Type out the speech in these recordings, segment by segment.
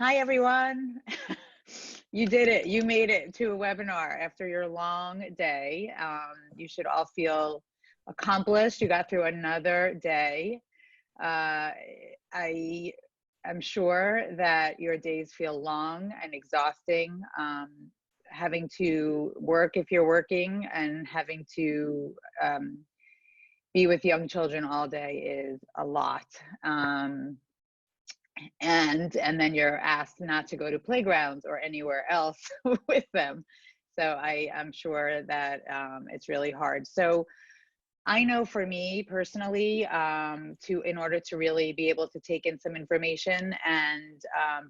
Hi, everyone. You did it. You made it to a webinar after your long day. You should all feel accomplished. You got through another day. I am sure that your days feel long and exhausting. Having to work if you're working and having to be with young children all day is a lot. And then you're asked not to go to playgrounds or anywhere else with them. So I am sure that it's really hard. So I know for me personally, in order to really be able to take in some information and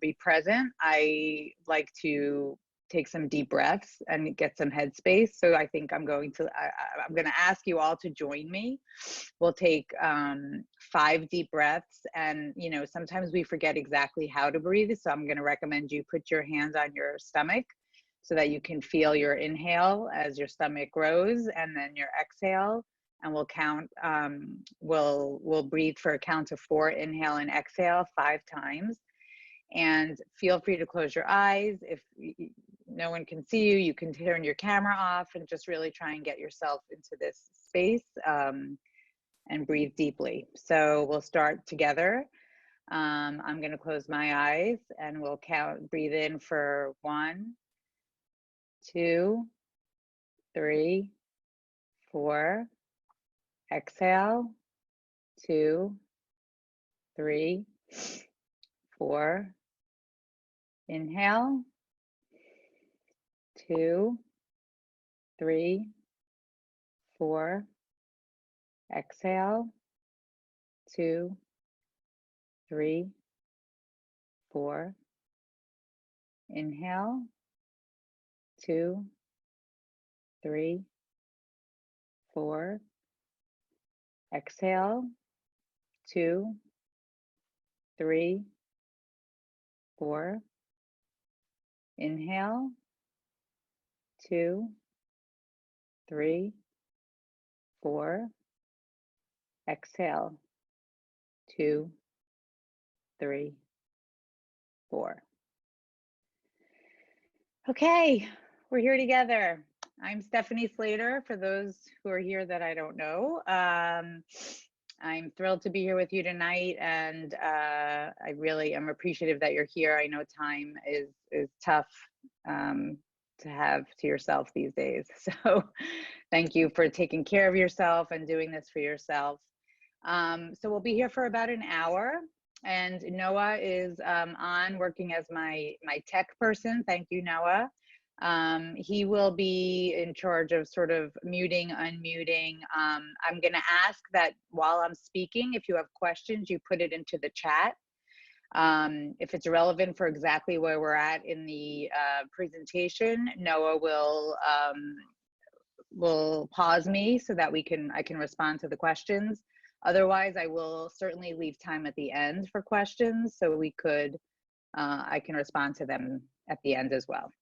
be present, I like to take some deep breaths and get some headspace. So I think I'm going to ask you all to join me. We'll take 5 deep breaths, and sometimes we forget exactly how to breathe. So I'm going to recommend you put your hands on your stomach so that you can feel your inhale as your stomach grows, and then your exhale. And we'll count, we'll breathe for a count of 4, inhale and exhale 5 times. And feel free to close your eyes. If no one can see you, you can turn your camera off and just really try and get yourself into this space and breathe deeply. So we'll start together. I'm gonna close my eyes and we'll breathe in for 1, 2, 3, 4. Exhale, 2, 3, 4. Inhale, 2, 3, 4. Exhale, 2, 3, 4. Inhale, 2, 3, 4. Exhale, 2, 3, 4. Inhale, 2, 3, 4. Exhale, 2, 3, 4. Okay, we're here together. I'm Stephanie Slater, for those who are here that I don't know. I'm thrilled to be here with you tonight, and I really am appreciative that you're here. I know time is tough to have to yourself these days. So thank you for taking care of yourself and doing this for yourself. So we'll be here for about an hour. And Noah is on working as my tech person. Thank you, Noah. He will be in charge of sort of muting, unmuting. I'm going to ask that while I'm speaking, if you have questions, you put it into the chat. If it's relevant for exactly where we're at in the presentation, Noah will pause me so that I can respond to the questions. Otherwise, I will certainly leave time at the end for questions, so I can respond to them at the end as well.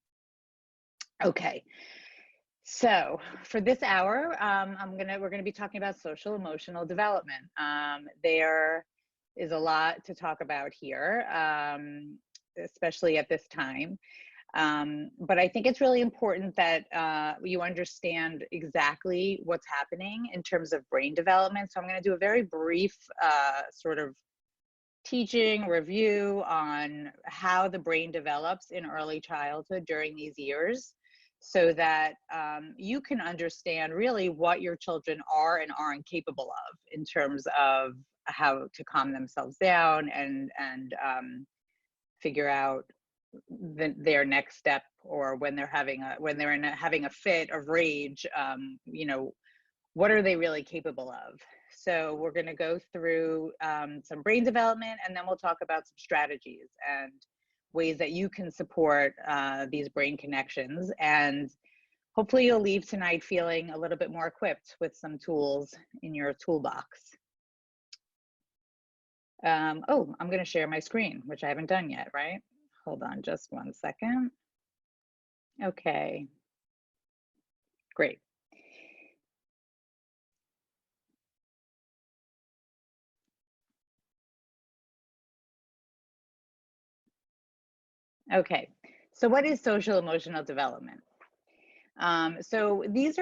Okay, so for this hour, we're gonna be talking about social emotional development. There is a lot to talk about here, especially at this time. But I think it's really important that you understand exactly what's happening in terms of brain development. So I'm going to do a very brief sort of teaching review on how the brain develops in early childhood during these years, so that you can understand really what your children are and aren't capable of in terms of how to calm themselves down and figure out their next step, or when they're having a fit of rage, what are they really capable of? So we're going to go through some brain development, and then we'll talk about some strategies and ways that you can support these brain connections. And hopefully you'll leave tonight feeling a little bit more equipped with some tools in your toolbox. Oh, I'm going to share my screen, which I haven't done yet, right? Hold on just 1 second. Okay, great. Okay, so what is social emotional development? So these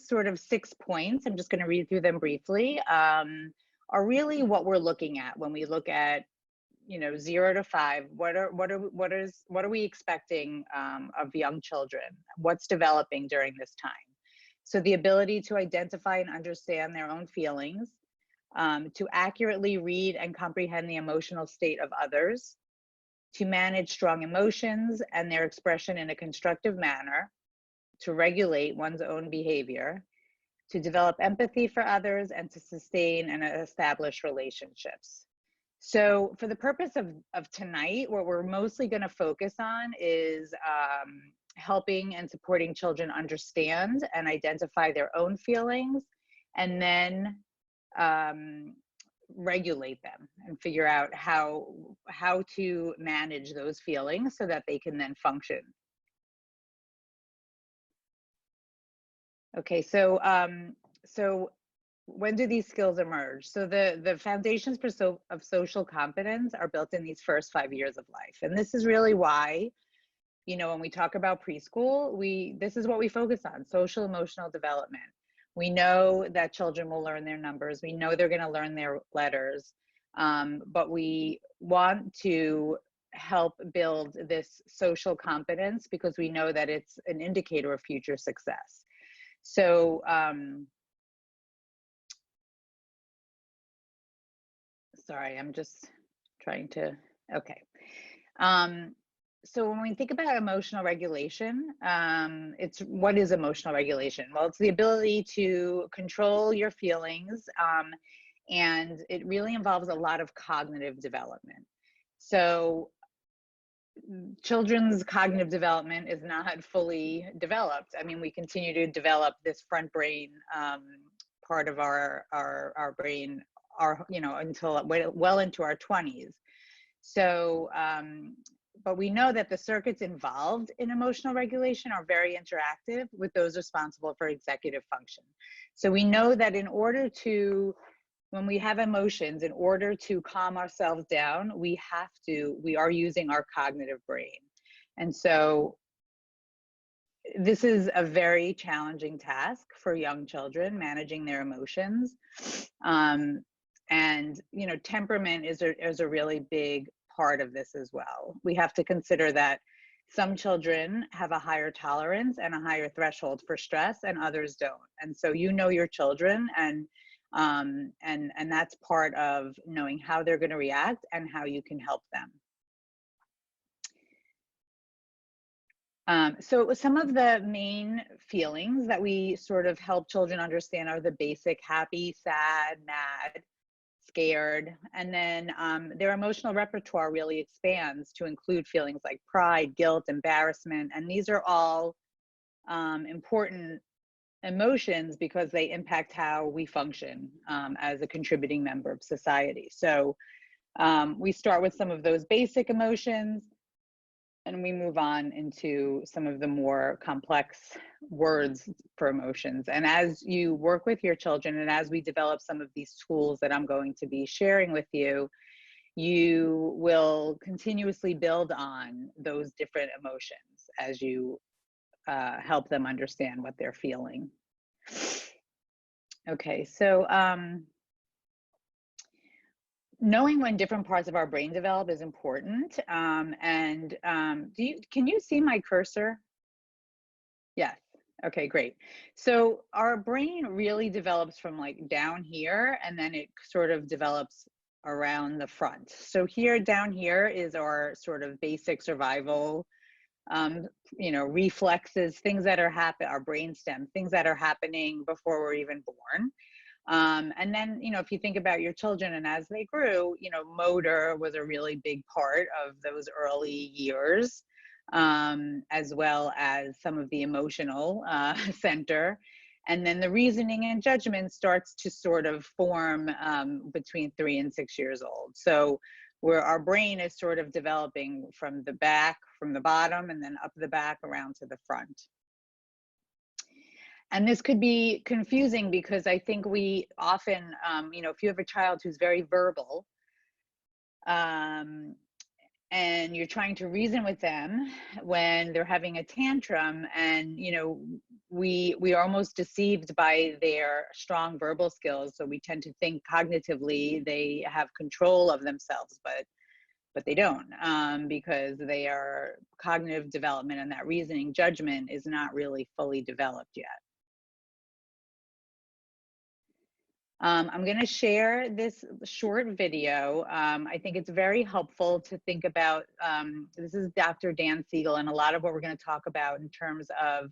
sort of 6 points. I'm just going to read through them briefly. Are really what we're looking at when we look at 0 to 5. What are we expecting of young children? What's developing during this time? So the ability to identify and understand their own feelings, to accurately read and comprehend the emotional state of others, to manage strong emotions and their expression in a constructive manner, to regulate one's own behavior, to develop empathy for others, and to sustain and establish relationships. So for the purpose of tonight, what we're mostly going to focus on is helping and supporting children understand and identify their own feelings, and then regulate them and figure out how to manage those feelings so that they can then function. Okay, so when do these skills emerge? So the foundations of social competence are built in these first 5 years of life, and this is really why, when we talk about preschool, this is what we focus on: social emotional development. We know that children will learn their numbers. We know they're going to learn their letters, but we want to help build this social competence because we know that it's an indicator of future success. So, sorry, I'm just trying to, okay. So when we think about emotional regulation, what is emotional regulation? Well, it's the ability to control your feelings, and it really involves a lot of cognitive development. So children's cognitive development is not fully developed. I mean, we continue to develop this front brain part of our brain, until well into our 20s. So, but we know that the circuits involved in emotional regulation are very interactive with those responsible for executive function. So we know that when we have emotions, in order to calm ourselves down, we are using our cognitive brain. And so this is a very challenging task for young children, managing their emotions. And temperament is a really big part of this as well. We have to consider that some children have a higher tolerance and a higher threshold for stress, and others don't. And so your children, and that's part of knowing how they're going to react and how you can help them. So some of the main feelings that we sort of help children understand are the basic happy, sad, mad, scared, and then their emotional repertoire really expands to include feelings like pride, guilt, embarrassment, and these are all important emotions because they impact how we function as a contributing member of society. So we start with some of those basic emotions, and we move on into some of the more complex words for emotions. And as you work with your children, and as we develop some of these tools that I'm going to be sharing with you, you will continuously build on those different emotions as you help them understand what they're feeling. Okay, so knowing when different parts of our brain develop is important. Can you see my cursor? Yes. Okay, great. So our brain really develops from like down here, and then it sort of develops around the front. So down here is our sort of basic survival, reflexes, things that are our brainstem, things that are happening before we're even born. And then, if you think about your children and as they grew, motor was a really big part of those early years, as well as some of the emotional center. And then the reasoning and judgment starts to sort of form between 3 and 6 years old. So where our brain is sort of developing from the bottom, and then up the back around to the front. And this could be confusing because I think we often, if you have a child who's very verbal, and you're trying to reason with them when they're having a tantrum, and we are almost deceived by their strong verbal skills, so we tend to think cognitively they have control of themselves, but they don't, because they are cognitive development, and that reasoning judgment is not really fully developed yet. I'm going to share this short video. I think it's very helpful to think about, this is Dr. Dan Siegel, and a lot of what we're going to talk about in terms of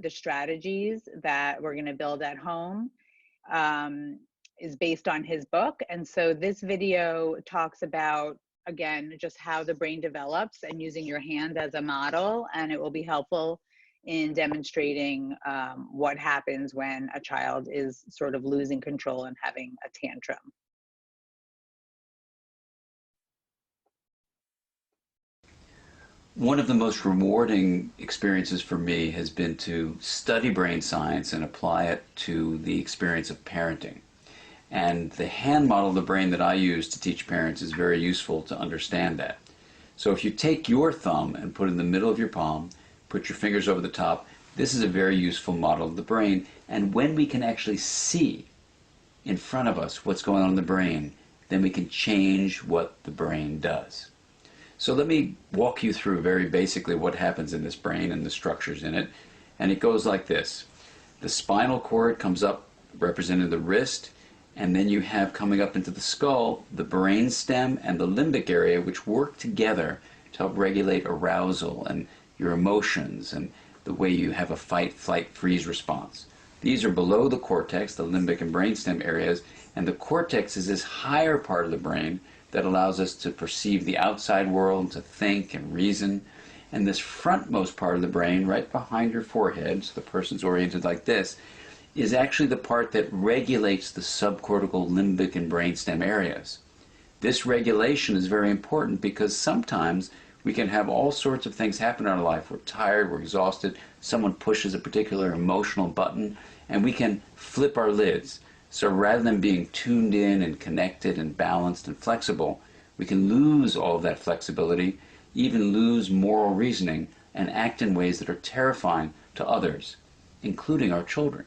the strategies that we're going to build at home is based on his book. And so this video talks about, again, just how the brain develops and using your hand as a model, and it will be helpful in demonstrating what happens when a child is sort of losing control and having a tantrum. One of the most rewarding experiences for me has been to study brain science and apply it to the experience of parenting. And the hand model of the brain that I use to teach parents is very useful to understand that. So if you take your thumb and put it in the middle of your palm, put your fingers over the top, this is a very useful model of the brain. And when we can actually see in front of us what's going on in the brain, then we can change what the brain does. So let me walk you through very basically what happens in this brain and the structures in it. And it goes like this. The spinal cord comes up representing the wrist, and then you have coming up into the skull the brain stem and the limbic area, which work together to help regulate arousal and your emotions and the way you have a fight, flight, freeze response. These are below the cortex, the limbic and brainstem areas, and the cortex is this higher part of the brain that allows us to perceive the outside world, to think and reason. And this frontmost part of the brain, right behind your forehead, so the person's oriented like this, is actually the part that regulates the subcortical, limbic, and brainstem areas. This regulation is very important because sometimes we can have all sorts of things happen in our life. We're tired, we're exhausted, someone pushes a particular emotional button, and we can flip our lids. So rather than being tuned in and connected and balanced and flexible, we can lose all of that flexibility, even lose moral reasoning, and act in ways that are terrifying to others, including our children.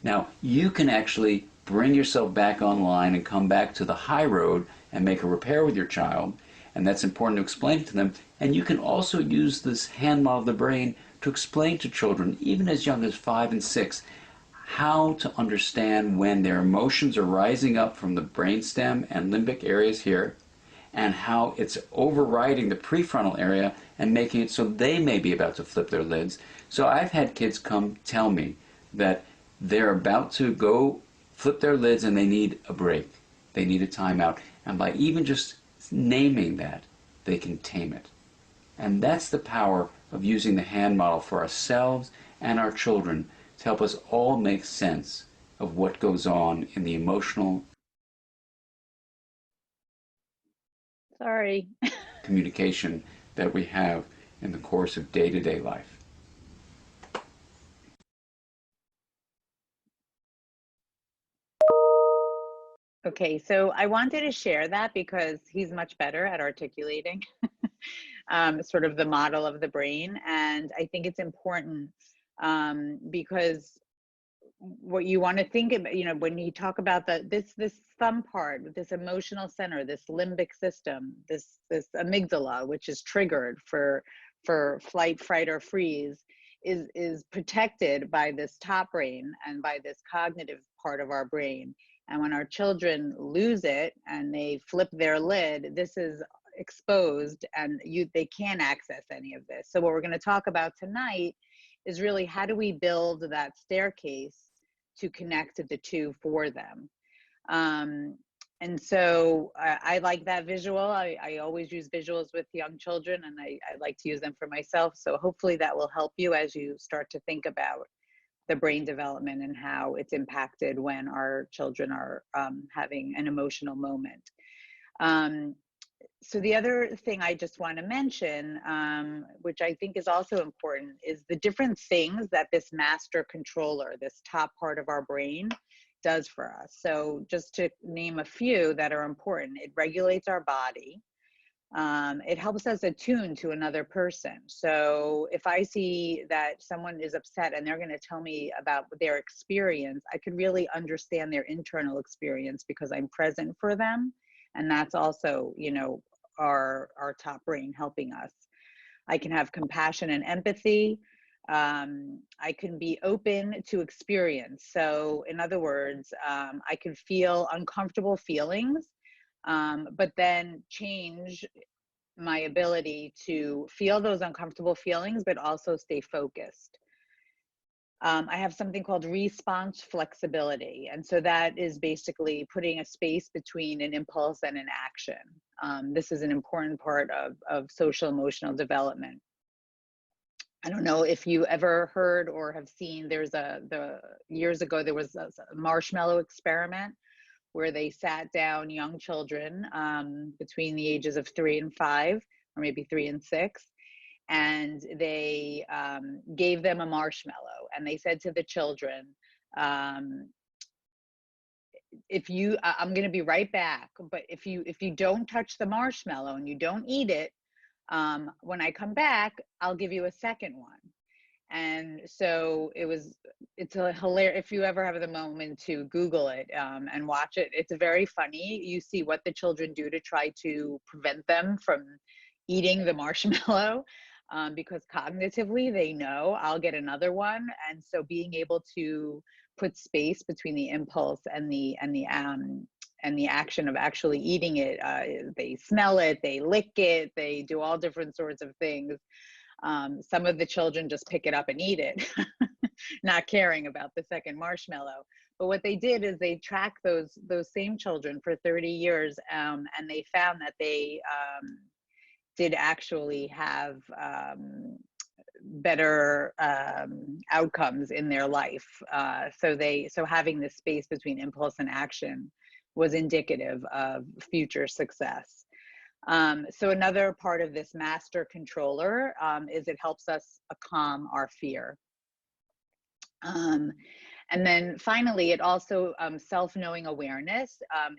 Now, you can actually bring yourself back online and come back to the high road and make a repair with your child, and that's important to explain to them. And you can also use this hand model of the brain to explain to children, even as young as 5 and 6, how to understand when their emotions are rising up from the brainstem and limbic areas here, and how it's overriding the prefrontal area and making it so they may be about to flip their lids. So I've had kids come tell me that they're about to go flip their lids and they need a break. They need a timeout. And by even just naming that, they can tame it. And that's the power of using the hand model for ourselves and our children to help us all make sense of what goes on in the emotional communication that we have in the course of day-to-day life. Okay, so I wanted to share that because he's much better at articulating sort of the model of the brain. And I think it's important because what you want to think about, when you talk about this thumb part, this emotional center, this limbic system, this amygdala, which is triggered for flight, fright, or freeze, is protected by this top brain and by this cognitive part of our brain. And when our children lose it and they flip their lid, this is exposed and they can't access any of this. So what we're going to talk about tonight is really how do we build that staircase to connect the two for them. And so I like that visual. I always use visuals with young children, and I like to use them for myself. So hopefully that will help you as you start to think about the brain development and how it's impacted when our children are having an emotional moment. So the other thing I just want to mention, which I think is also important, is the different things that this master controller, this top part of our brain, does for us. So just to name a few that are important, it regulates our body. It helps us attune to another person. So if I see that someone is upset and they're going to tell me about their experience, I could really understand their internal experience because I'm present for them. And that's also, you know, our top brain helping us. I can have compassion and empathy. I can be open to experience. So in other words, I can feel uncomfortable feelings, but then change my ability to feel those uncomfortable feelings, but also stay focused. I have something called response flexibility. And so that is basically putting a space between an impulse and an action. This is an important part of social emotional development. I don't know if you ever heard or have seen, years ago, there was a marshmallow experiment where they sat down young children between the ages of 3 and 5, or maybe 3 and 6, and they gave them a marshmallow, and they said to the children, I'm going to be right back, but if you don't touch the marshmallow and you don't eat it, when I come back, I'll give you a second one. And so it's a hilarious, if you ever have the moment to Google it and watch it, it's very funny. You see what the children do to try to prevent them from eating the marshmallow, because cognitively they know I'll get another one. And so being able to put space between the impulse and the action of actually eating it, they smell it, they lick it, they do all different sorts of things. Some of the children just pick it up and eat it, not caring about the second marshmallow. But what they did is they tracked those same children for 30 years, and they found that they did actually have better outcomes in their life. So having this space between impulse and action was indicative of future success. So another part of this master controller is it helps us calm our fear. And then finally, it also self-knowing awareness. I'm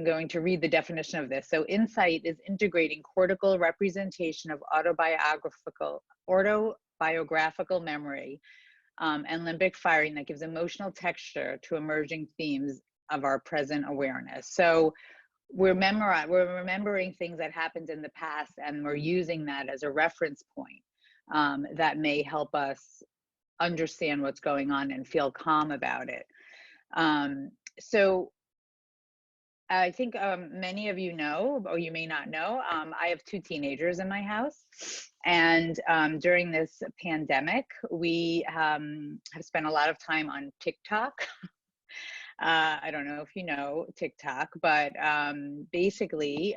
going to read the definition of this. So insight is integrating cortical representation of autobiographical memory and limbic firing that gives emotional texture to emerging themes of our present awareness. So we're remembering things that happened in the past, and we're using that as a reference point that may help us understand what's going on and feel calm about it. So I think many of you know, or you may not know, I have 2 teenagers in my house. And during this pandemic, we have spent a lot of time on TikTok. I don't know if you know TikTok, but basically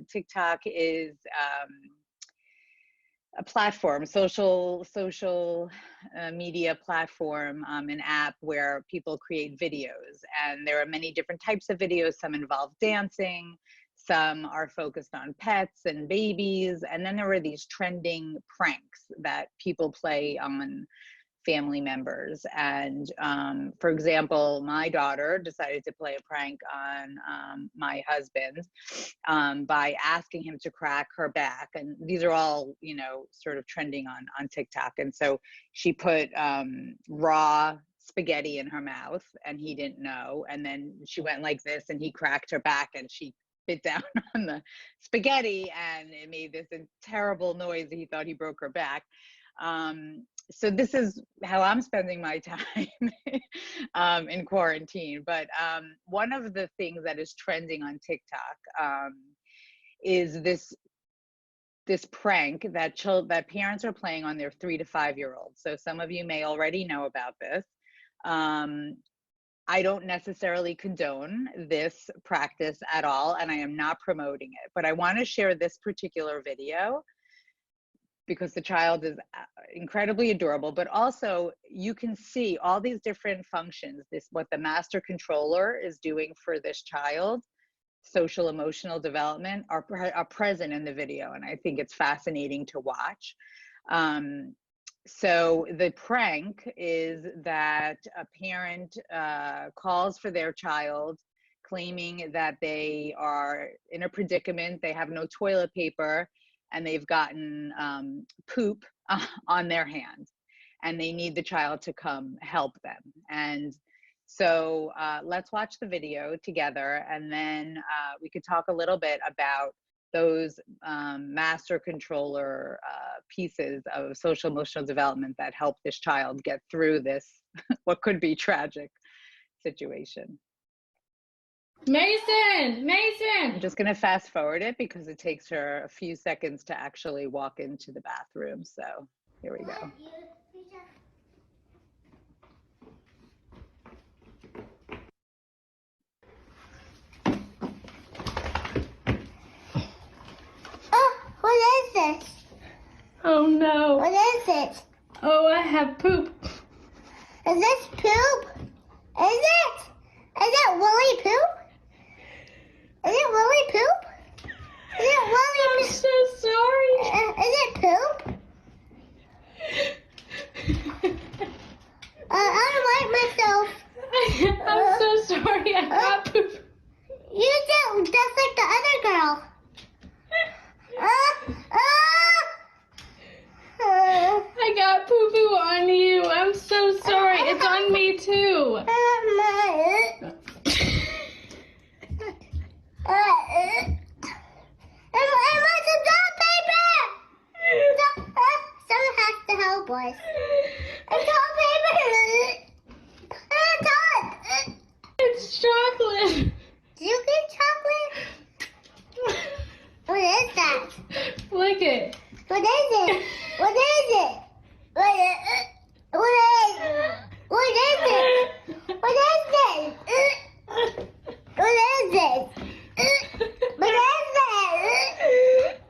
TikTok is a platform, social media platform, an app where people create videos. And there are many different types of videos. Some involve dancing, some are focused on pets and babies. And then there are these trending pranks that people play on family members. And for example, my daughter decided to play a prank on my husband by asking him to crack her back. And these are all, you know, sort of trending on TikTok. And so she put raw spaghetti in her mouth and he didn't know. And then she went like this and he cracked her back and she bit down on the spaghetti and it made this terrible noise. He thought he broke her back. So this is how I'm spending my time in quarantine. But one of the things that is trending on TikTok is this prank that parents are playing on their 3 to 5-year-olds. So some of you may already know about this. I don't necessarily condone this practice at all, and I am not promoting it. But I want to share this particular video because the child is incredibly adorable, but also you can see all these different functions, what the master controller is doing for this child, social emotional development, are present in the video. And I think it's fascinating to watch. So the prank is that a parent calls for their child, claiming that they are in a predicament. They have no toilet paper and they've gotten poop on their hand, and they need the child to come help them. And so let's watch the video together, and then we could talk a little bit about those master controller pieces of social emotional development that help this child get through this what could be tragic situation. Mason! I'm just going to fast forward it because it takes her a few seconds to actually walk into the bathroom. So here we go. What is this? Oh no. What is it? Oh, I have poop. Is this poop? Is it? Is it really poop? Is it really poop? Is it really I'm so sorry. Is it poop? I don't like myself. I'm so sorry. I got poop. You do, just like the other girl. I got poo-poo on you. I'm so sorry. It's on me too. I want some toilet paper. Someone has to help us. Toilet paper. It's chocolate. Do you get chocolate? What is that? Lick it. What is it? What is it? What is it? What is it? What is it? What is it? What is it? What is it?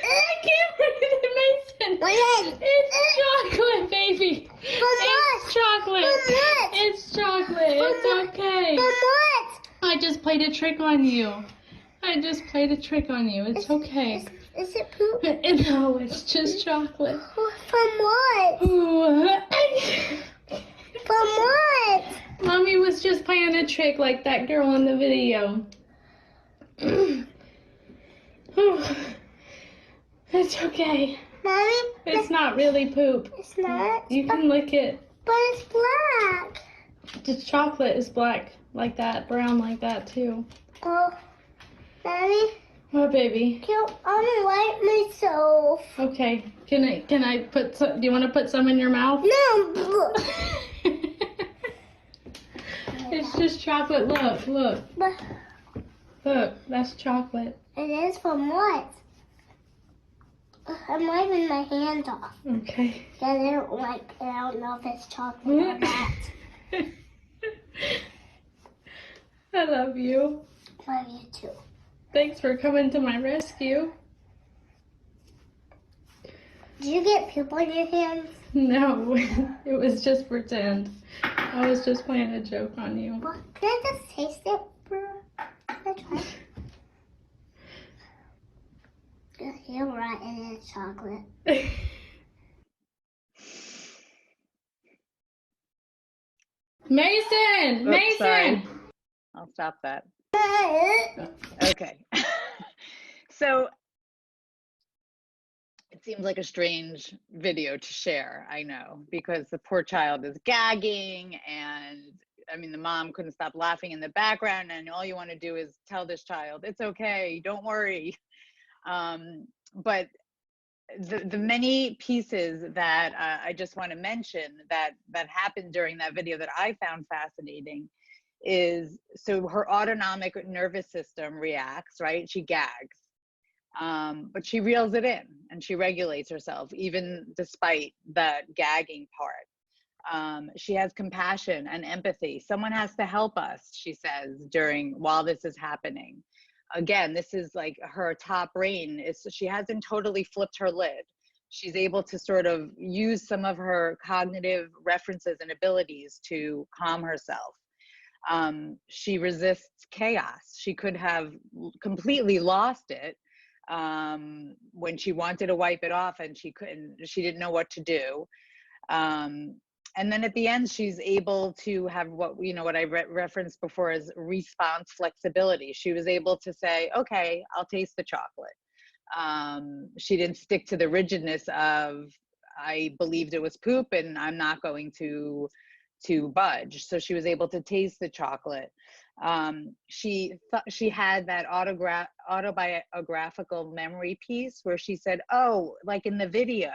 I can't breathe it, Mason. What is it? It's chocolate, baby. It's chocolate. what? It's chocolate. It's okay. What? I just played a trick on you. I just played a trick on you. It's okay. Is it poop? No, it's just chocolate. From what? Ooh. From what? Mommy was just playing a trick like that girl in the video. It's okay. Mommy? It's not really poop. It's not? You can lick it. But it's black. The chocolate is black like that, brown like that too. Oh, Mommy? Oh, baby. I'm gonna wipe myself. Okay. Can I put some? Do you want to put some in your mouth? No. It's just chocolate. Look. But Look. That's chocolate. it is from what? I'm wiping my hands off. Okay. I don't like. I don't know if it's chocolate or not. I love you. Love you too. Thanks for coming to my rescue. Do you get poop on your hands? No, it was just pretend. I was just playing a joke on you. Well, can I just taste it, bro? Can I try? You're right, it is chocolate. Mason! Oops, Mason! sorry. I'll stop that. Okay. So it seems like a strange video to share, I know, because the poor child is gagging, and I mean, the mom couldn't stop laughing in the background, and all you want to do is tell this child, it's okay, don't worry. But the many pieces that I just want to mention that happened during that video that I found fascinating is, so her autonomic nervous system reacts, right? She gags, but she reels it in and she regulates herself even despite that gagging part. She has compassion and empathy. Someone has to help us, she says, while this is happening. Again, this is like her top brain is, she hasn't totally flipped her lid. She's able to sort of use some of her cognitive references and abilities to calm herself. She resists chaos. She could have completely lost it when she wanted to wipe it off and she couldn't, she didn't know what to do. And then at the end, she's able to have what I referenced before as response flexibility. She was able to say, okay, I'll taste the chocolate. She didn't stick to the rigidness of, I believed it was poop and I'm not going to budge. So she was able to taste the chocolate. She had that autobiographical memory piece where she said, oh, like in the video,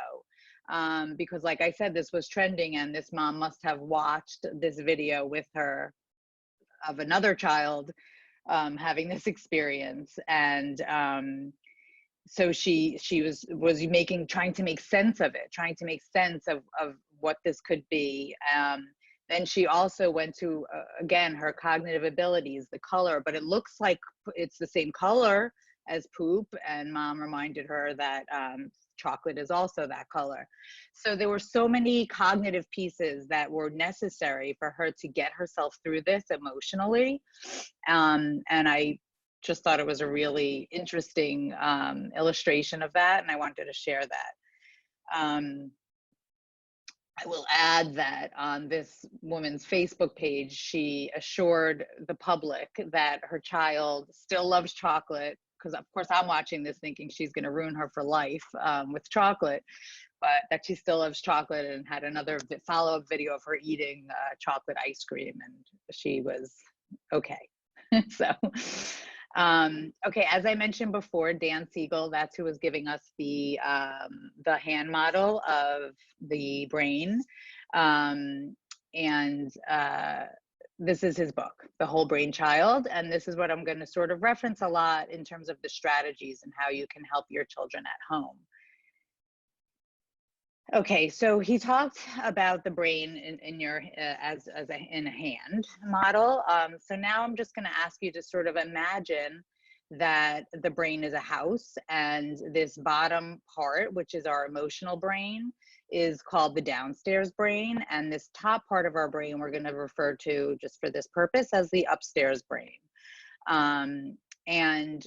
because like I said, this was trending and this mom must have watched this video with her of another child having this experience. And so she was trying to make sense of it, trying to make sense of what this could be. Then she also went to, again, her cognitive abilities, the color, but it looks like it's the same color as poop. And mom reminded her that chocolate is also that color. So there were so many cognitive pieces that were necessary for her to get herself through this emotionally. And I just thought it was a really interesting illustration of that, and I wanted to share that. I will add that on this woman's Facebook page, she assured the public that her child still loves chocolate, because of course I'm watching this thinking she's going to ruin her for life with chocolate, but that she still loves chocolate, and had another follow-up video of her eating chocolate ice cream, and she was okay. So, okay, as I mentioned before, Dan Siegel, that's who was giving us the hand model of the brain. This is his book, The Whole Brain Child. And this is what I'm going to sort of reference a lot in terms of the strategies and how you can help your children at home. Okay, so he talked about the brain in a hand model. So now I'm just going to ask you to sort of imagine that the brain is a house, and this bottom part, which is our emotional brain, is called the downstairs brain, and this top part of our brain we're going to refer to, just for this purpose, as the upstairs brain. And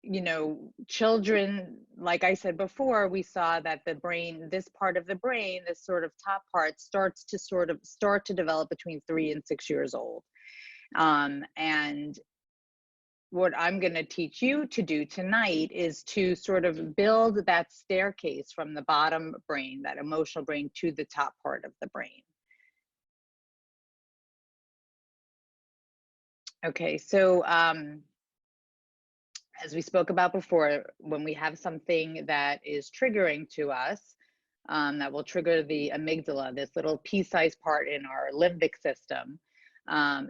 you know, children, like I said before, we saw that the brain, this part of the brain, this sort of top part, starts to develop between 3 and 6 years old. And what I'm going to teach you to do tonight is to sort of build that staircase from the bottom brain, that emotional brain, to the top part of the brain. Okay, so as we spoke about before, when we have something that is triggering to us, that will trigger the amygdala, this little pea-sized part in our limbic system,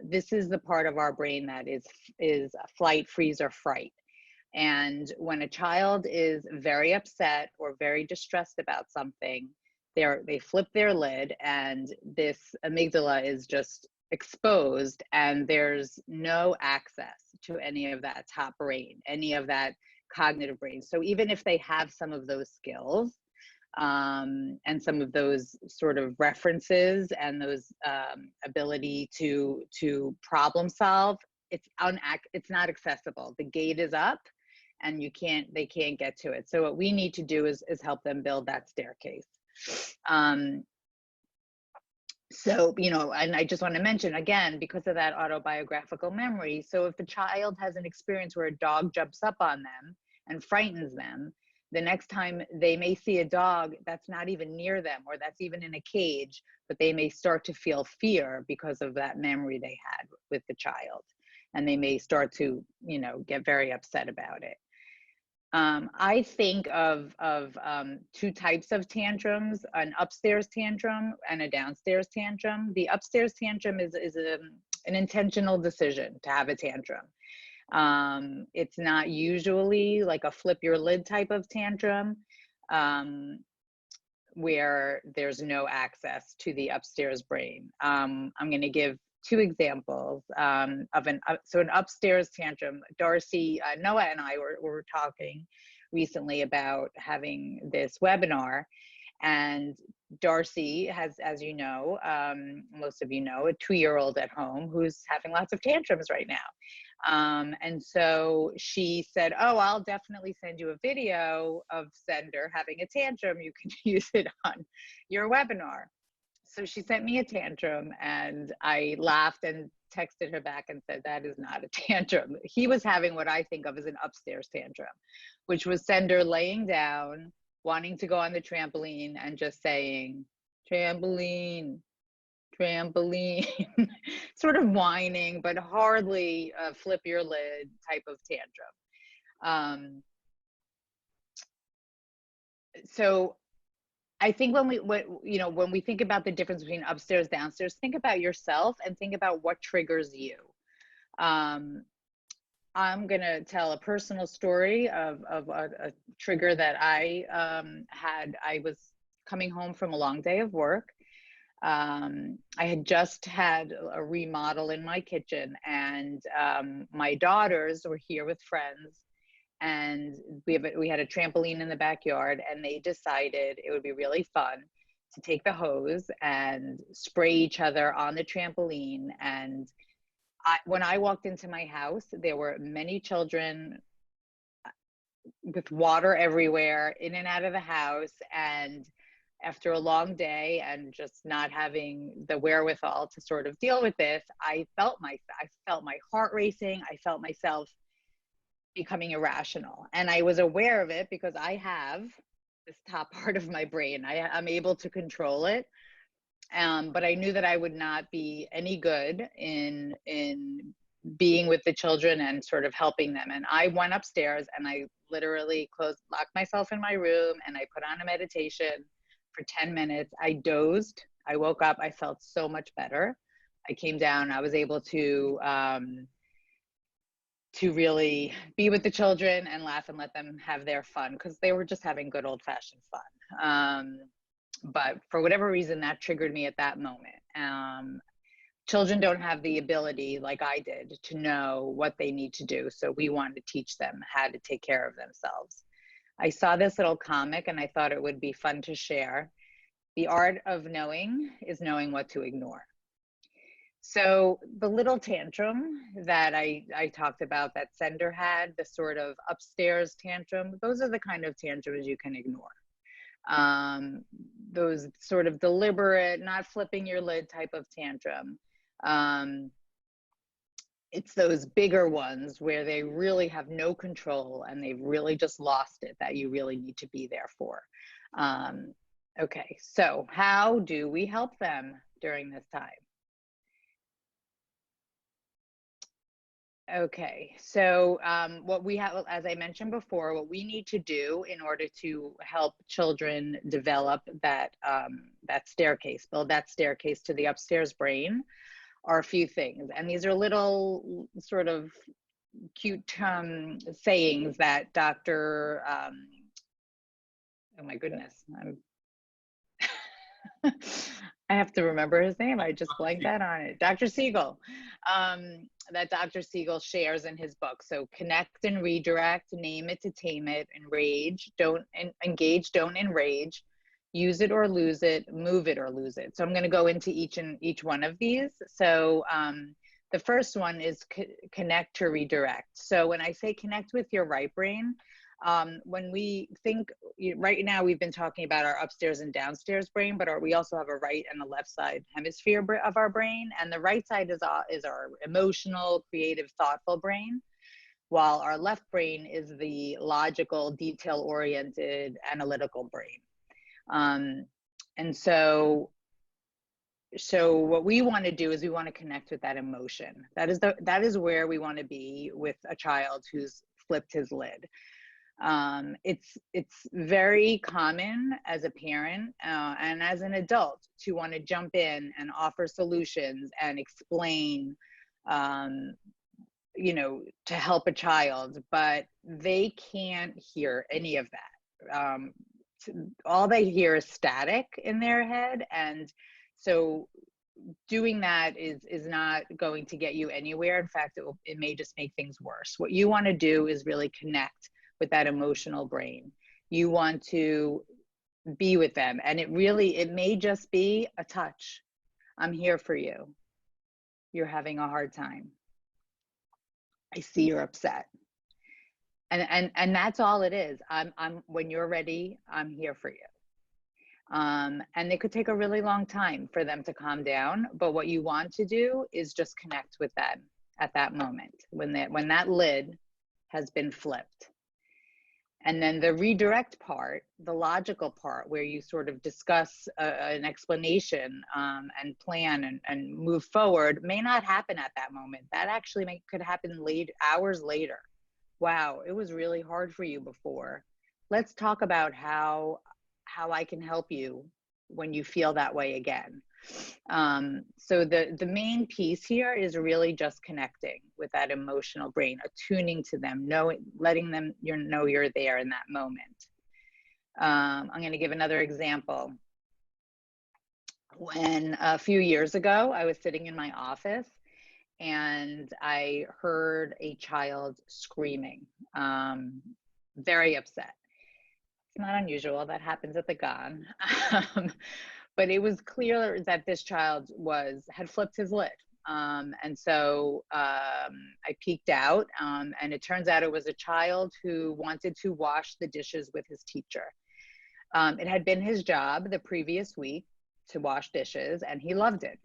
this is the part of our brain that is flight, freeze, or fright. And when a child is very upset or very distressed about something, they flip their lid, and this amygdala is just exposed, and there's no access to any of that top brain, any of that cognitive brain. So even if they have some of those skills and some of those sort of references and those ability to problem solve, it's not accessible. The gate is up, and they can't get to it. So what we need to do is help them build that staircase. So, you know, and I just want to mention again, because of that autobiographical memory. So if a child has an experience where a dog jumps up on them and frightens them, the next time they may see a dog that's not even near them, or that's even in a cage, but they may start to feel fear because of that memory they had with the child. And they may start to, you know, get very upset about it. I think of two types of tantrums: an upstairs tantrum and a downstairs tantrum. The upstairs tantrum is an intentional decision to have a tantrum. It's not usually like a flip your lid type of tantrum, where there's no access to the upstairs brain. I'm going to give 2 examples of an upstairs tantrum. Darcy, Noah and I were talking recently about having this webinar, and Darcy has, as you know, most of you know, a 2-year-old at home who's having lots of tantrums right now. And so she said, oh, I'll definitely send you a video of Sender having a tantrum. You can use it on your webinar. So she sent me a tantrum, and I laughed and texted her back and said, that is not a tantrum. He was having what I think of as an upstairs tantrum, which was Sender laying down, wanting to go on the trampoline and just saying, trampoline, trampoline, sort of whining, but hardly a flip your lid type of tantrum. So I think when we think about the difference between upstairs, downstairs, think about yourself and think about what triggers you. I'm gonna tell a personal story of a trigger that I had. I was coming home from a long day of work. I had just had a remodel in my kitchen, and my daughters were here with friends, and we had a trampoline in the backyard, and they decided it would be really fun to take the hose and spray each other on the trampoline. And when I walked into my house, there were many children with water everywhere, in and out of the house. And after a long day and just not having the wherewithal to sort of deal with this, I felt my heart racing. I felt myself becoming irrational. And I was aware of it because I have this top part of my brain. I'm able to control it. But I knew that I would not be any good in being with the children and sort of helping them. And I went upstairs and I literally locked myself in my room, and I put on a meditation for 10 minutes. I dozed. I woke up. I felt so much better. I came down. I was able to really be with the children and laugh and let them have their fun, because they were just having good old-fashioned fun. But for whatever reason, that triggered me at that moment. Children don't have the ability, like I did, to know what they need to do. So we wanted to teach them how to take care of themselves. I saw this little comic and I thought it would be fun to share. The art of knowing is knowing what to ignore. So the little tantrum that I talked about that Sender had, the sort of upstairs tantrum, those are the kind of tantrums you can ignore. Those sort of deliberate, not flipping your lid type of tantrum. It's those bigger ones where they really have no control and they've really just lost it, that you really need to be there for. Okay, so how do we help them during this time? Okay, so what we have, as I mentioned before, what we need to do in order to help children develop that staircase, build that staircase to the upstairs brain, are a few things. And these are little sort of cute sayings that Dr. Oh my goodness, I have to remember his name. I just blanked that on it. Dr. Siegel. That Dr. Siegel shares in his book. So connect and redirect, name it to tame it, enrage, don't engage, don't enrage, use it or lose it, move it or lose it. So I'm going to go into each one of these. So the first one is connect to redirect. So when I say connect with your right brain, when we think, right now we've been talking about our upstairs and downstairs brain, but we also have a right and a left side hemisphere of our brain. And the right side is our emotional, creative, thoughtful brain, while our left brain is the logical, detail-oriented, analytical brain. And so what we want to do is we want to connect with that emotion. That is where we want to be with a child who's flipped his lid. It's very common as a parent and as an adult to want to jump in and offer solutions and explain, to help a child, but they can't hear any of that. All they hear is static in their head. And so doing that is not going to get you anywhere. In fact, it may just make things worse. What you want to do is really connect with that emotional brain. You want to be with them. And it may just be a touch. I'm here for you. You're having a hard time. I see you're upset. And that's all it is. When you're ready, I'm here for you. And it could take a really long time for them to calm down. But what you want to do is just connect with them at that moment when that lid has been flipped. And then the redirect part, the logical part, where you sort of discuss an explanation and plan and move forward, may not happen at that moment. That actually could happen hours later. Wow, it was really hard for you before. Let's talk about how I can help you when you feel that way again. So the main piece here is really just connecting with that emotional brain, attuning to them, letting them know you're there in that moment. I'm going to give another example. When a few years ago, I was sitting in my office and I heard a child screaming, very upset. It's not unusual. That happens at the Gan. But it was clear that this child had flipped his lid. And so I peeked out, and it turns out it was a child who wanted to wash the dishes with his teacher. It had been his job the previous week to wash dishes, and he loved it.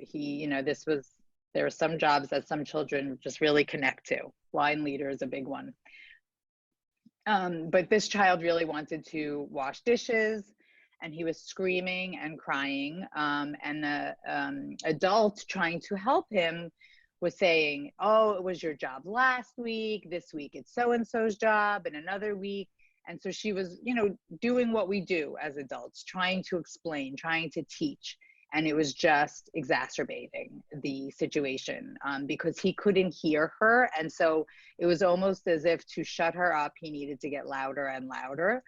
There are some jobs that some children just really connect to. Line leader is a big one. But this child really wanted to wash dishes, and he was screaming and crying. And the adult trying to help him was saying, oh, it was your job last week. This week it's so-and-so's job, and another week. And so she was, doing what we do as adults, trying to explain, trying to teach. And it was just exacerbating the situation because he couldn't hear her. And so it was almost as if to shut her up, he needed to get louder and louder.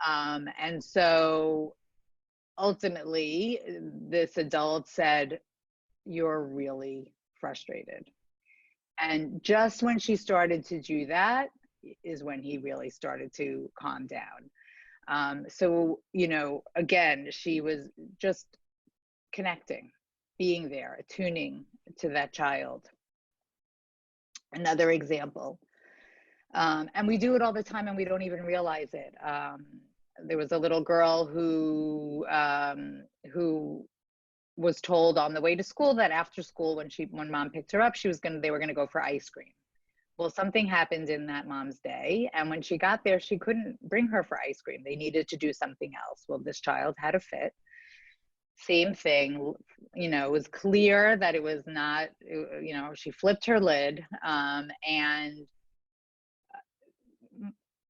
And so ultimately, this adult said, "You're really frustrated." And just when she started to do that is when he really started to calm down. So, again, she was just connecting, being there, attuning to that child. Another example. And we do it all the time and we don't even realize it. There was a little girl who was told on the way to school that after school, when mom picked her up, they were gonna go for ice cream. Well, something happened in that mom's day, and when she got there, she couldn't bring her for ice cream. They needed to do something else. Well, this child had a fit. Same thing, it was clear that it was not, she flipped her lid, and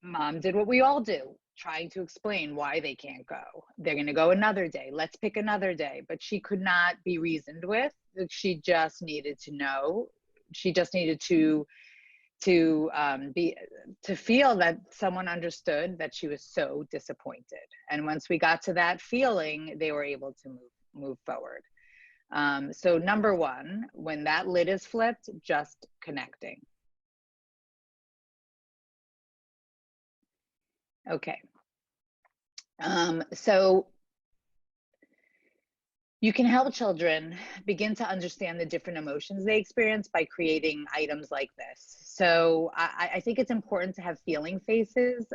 mom did what we all do, trying to explain why they can't go. They're going to go another day. Let's pick another day. But she could not be reasoned with. She just needed to know. She just needed to feel that someone understood that she was so disappointed. And once we got to that feeling, they were able to move forward. So number one, when that lid is flipped, just connecting. Okay. So you can help children begin to understand the different emotions they experience by creating items like this. So I think it's important to have feeling faces,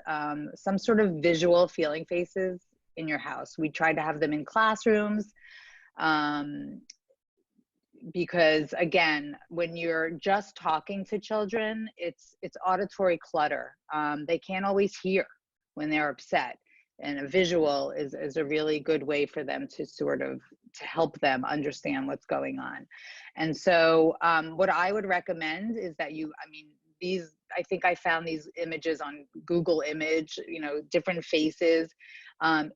some sort of visual feeling faces in your house. We try to have them in classrooms because, again, when you're just talking to children, it's auditory clutter. They can't always hear when they're upset. And a visual is a really good way for them to to help them understand what's going on. And so what I would recommend is that I think I found these images on Google Image, different faces.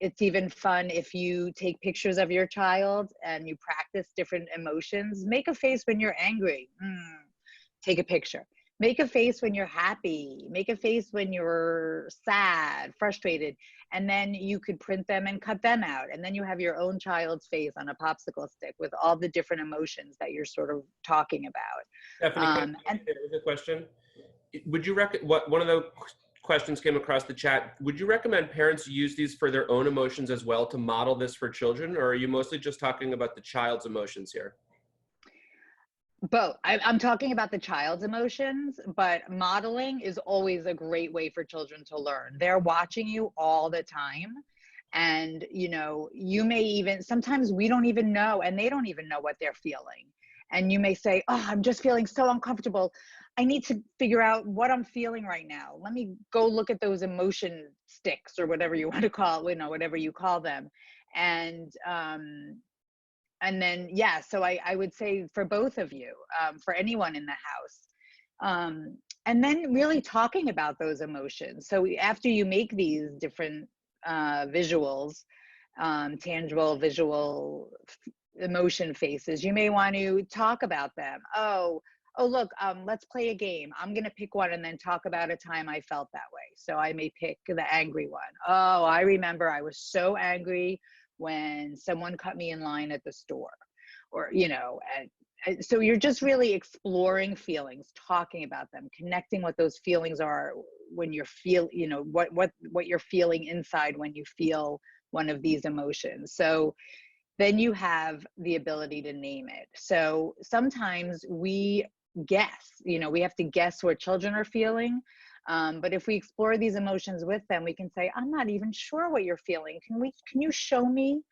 It's even fun if you take pictures of your child and you practice different emotions. Make a face when you're angry. Take a picture. Make a face when you're happy. Make a face when you're sad, frustrated. And then you could print them and cut them out. And then you have your own child's face on a popsicle stick with all the different emotions that you're sort of talking about. Stephanie, there's a question. Would you one of the questions came across the chat. Would you recommend parents use these for their own emotions as well to model this for children? Or are you mostly just talking about the child's emotions here? Both. I'm talking about the child's emotions, but modeling is always a great way for children to learn. They're watching you all the time. And, you know, you may even, sometimes we don't even know, and they don't even know what they're feeling. And you may say, oh, I'm just feeling so uncomfortable. I need to figure out what I'm feeling right now. Let me go look at those emotion sticks or whatever you want to call, you know, whatever you call them. And then, yeah, so I would say for both of you, for anyone in the house, and then really talking about those emotions. So after you make these different visuals, tangible visual emotion faces, you may want to talk about them. Oh, look, let's play a game. I'm going to pick one and then talk about a time I felt that way. So I may pick the angry one. Oh, I remember I was so angry when someone cut me in line at the store, or, you know, and so you're just really exploring feelings, talking about them, connecting what those feelings are when you're you know, what you're feeling inside when you feel one of these emotions. So then you have the ability to name it. So sometimes we guess, you know, we have to guess what children are feeling. But if we explore these emotions with them, we can say, I'm not even sure what you're feeling. Can you show me?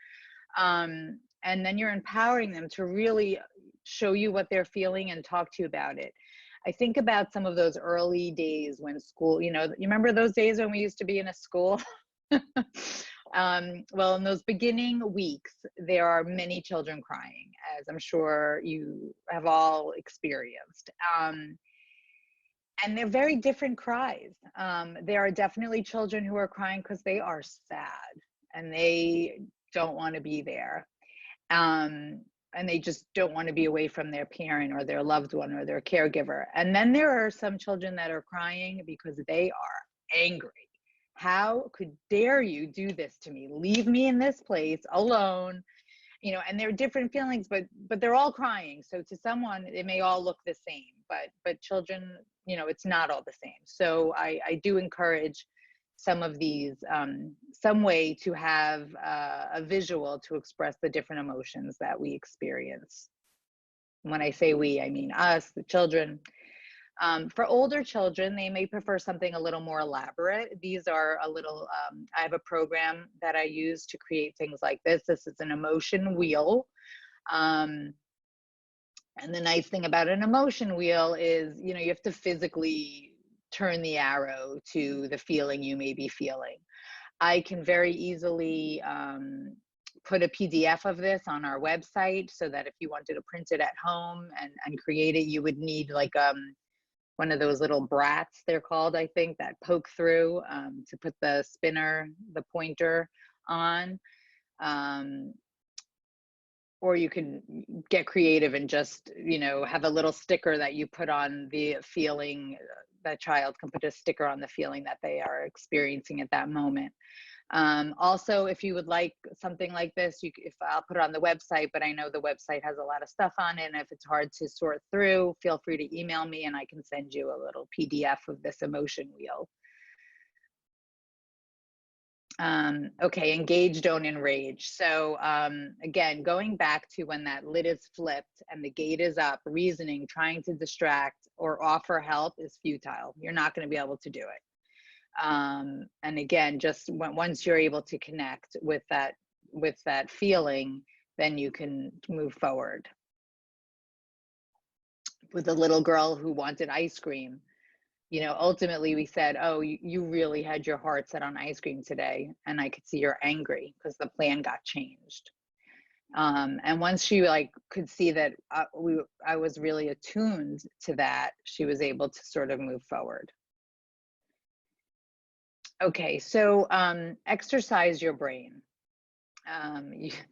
And then you're empowering them to really show you what they're feeling and talk to you about it. I think about some of those early days when school, you know, you remember those days when we used to be in a school? Well, in those beginning weeks, there are many children crying, as I'm sure you have all experienced. And they're very different cries. There are definitely children who are crying because they are sad and they don't want to be there. And they just don't want to be away from their parent or their loved one or their caregiver. And then there are some children that are crying because they are angry. How could dare you do this to me? Leave me in this place alone. You know, and they're different feelings, but they're all crying. So to someone, it may all look the same, but children, you know, it's not all the same. So I do encourage some of these, some way to have a visual to express the different emotions that we experience. When I say we, I mean us, the children. For older children, they may prefer something a little more elaborate. These are a little, I have a program that I use to create things like this. This is an emotion wheel. And the nice thing about an emotion wheel is, you know, you have to physically turn the arrow to the feeling you may be feeling. I can very easily put a PDF of this on our website so that if you wanted to print it at home and create it, you would need like one of those little brats, they're called, I think, that poke through to put the spinner, the pointer on. Or you can get creative and just, you know, have a little sticker that you put on the feeling. That child can put a sticker on the feeling that they are experiencing at that moment. Also, if you would like something like this, if I'll put it on the website, but I know the website has a lot of stuff on it, and if it's hard to sort through, feel free to email me and I can send you a little PDF of this emotion wheel. Okay, engage, don't enrage. So again, going back to when that lid is flipped and the gate is up, reasoning, trying to distract or offer help is futile. You're not going to be able to do it. And again, just once you're able to connect with that feeling, then you can move forward. With the little girl who wanted ice cream, you know, ultimately we said, oh, you really had your heart set on ice cream today, and I could see you're angry because the plan got changed. And once she like could see that I was really attuned to that, she was able to sort of move forward. Okay, so exercise your brain.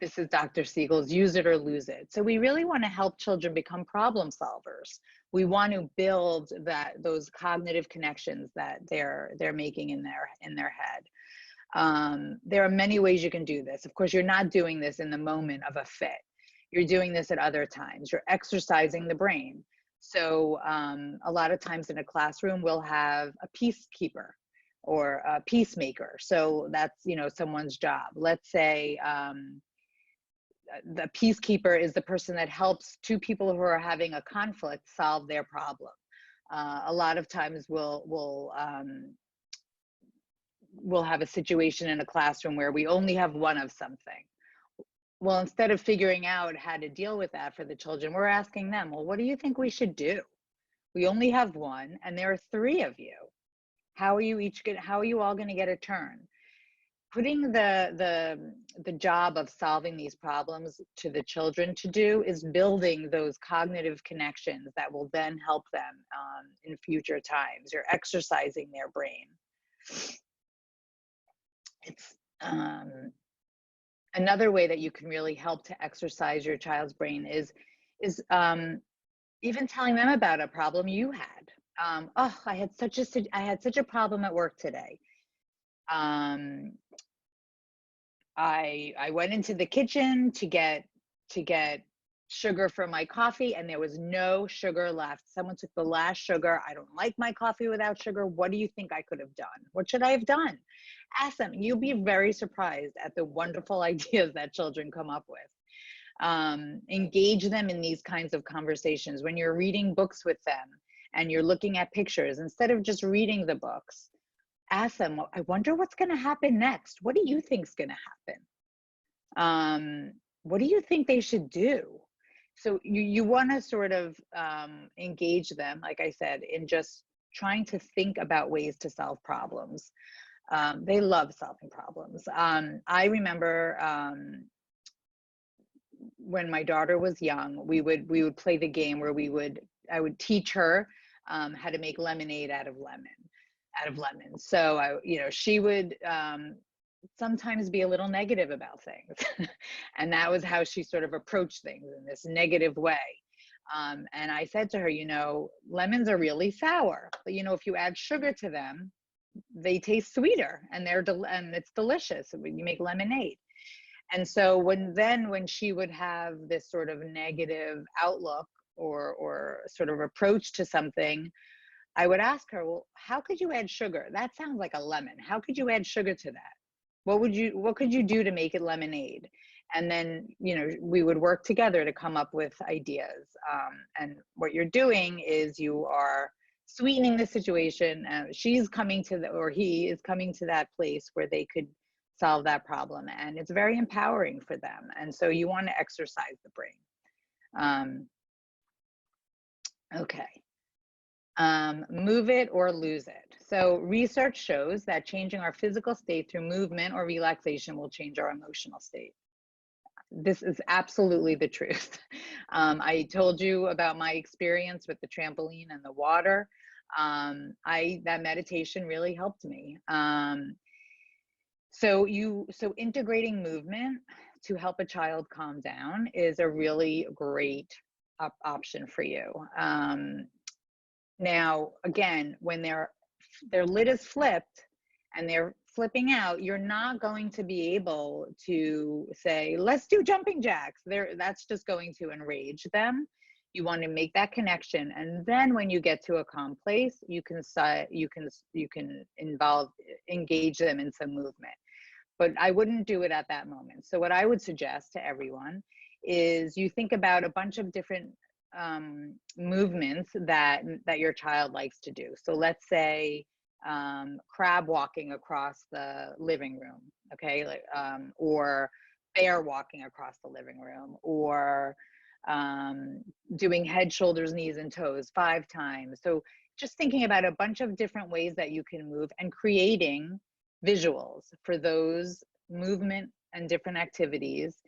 This is Dr. Siegel's use it or lose it. So we really want to help children become problem solvers. We want to build those cognitive connections that they're making in their head. There are many ways you can do this. Of course, you're not doing this in the moment of a fit. You're doing this at other times. You're exercising the brain. So a lot of times in a classroom, we'll have a peacekeeper or a peacemaker. So that's, you know, someone's job. Let's say the peacekeeper is the person that helps two people who are having a conflict solve their problem. A lot of times we'll we'll have a situation in a classroom where we only have one of something. Well, instead of figuring out how to deal with that for the children, we're asking them, well, what do you think we should do? We only have one, and there are 3 of you. How are you all going to get a turn? Putting the job of solving these problems to the children to do is building those cognitive connections that will then help them in future times. You're exercising their brain. It's another way that you can really help to exercise your child's brain is even telling them about a problem you had. Oh, I had such a problem at work today. I went into the kitchen to get sugar for my coffee, and there was no sugar left. Someone took the last sugar. I don't like my coffee without sugar. What do you think I could have done? What should I have done? Ask them. You'll be very surprised at the wonderful ideas that children come up with. Engage them in these kinds of conversations. When you're reading books with them and you're looking at pictures, instead of just reading the books, ask them, I wonder what's going to happen next. What do you think is going to happen? What do you think they should do? So you want to sort of engage them, like I said, in just trying to think about ways to solve problems. They love solving problems. I remember when my daughter was young, we would play the game where I would teach her how to make lemonade out of lemons. So she would sometimes be a little negative about things. And that was how she sort of approached things, in this negative way. And I said to her, lemons are really sour, but if you add sugar to them, they taste sweeter, and and it's delicious when you make lemonade. And so when she would have this sort of negative outlook or sort of approach to something, I would ask her, well, how could you add sugar? That sounds like a lemon. How could you add sugar to that? What could you do to make it lemonade? And then, we would work together to come up with ideas. And what you're doing is you are sweetening the situation. She's coming or he is coming to that place where they could solve that problem. And it's very empowering for them. And so you want to exercise the brain. Okay. Move it or lose it. So research shows that changing our physical state through movement or relaxation will change our emotional state. This is absolutely the truth. I told you about my experience with the trampoline and the water. That meditation really helped me. So integrating movement to help a child calm down is a really great option for you. Now, again, when their lid is flipped and they're flipping out, you're not going to be able to say, let's do jumping jacks. That's just going to enrage them. You want to make that connection. And then when you get to a calm place, you can engage them in some movement. But I wouldn't do it at that moment. So what I would suggest to everyone is you think about a bunch of different movements that your child likes to do. So let's say crab walking across the living room, okay, or bear walking across the living room, or doing head, shoulders, knees, and toes 5 times. So just thinking about a bunch of different ways that you can move and creating visuals for those movement and different activities.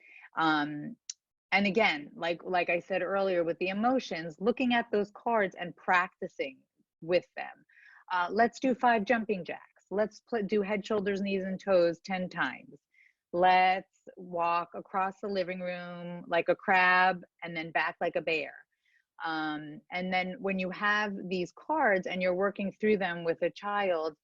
And again, like I said earlier with the emotions, looking at those cards and practicing with them. Let's do 5 jumping jacks. Let's do head, shoulders, knees, and toes 10 times. Let's walk across the living room like a crab and then back like a bear. And then when you have these cards and you're working through them with a child,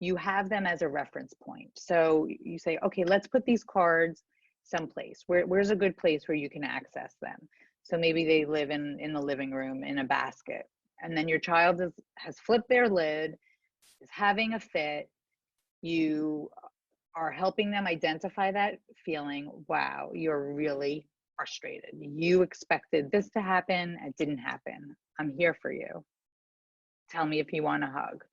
you have them as a reference point. So you say, okay, let's put these cards someplace. Where's a good place where you can access them? So maybe they live in the living room in a basket. And then your child has flipped their lid, is having a fit. You are helping them identify that feeling. Wow, you're really frustrated. You expected this to happen. It didn't happen. I'm here for you. Tell me if you want a hug.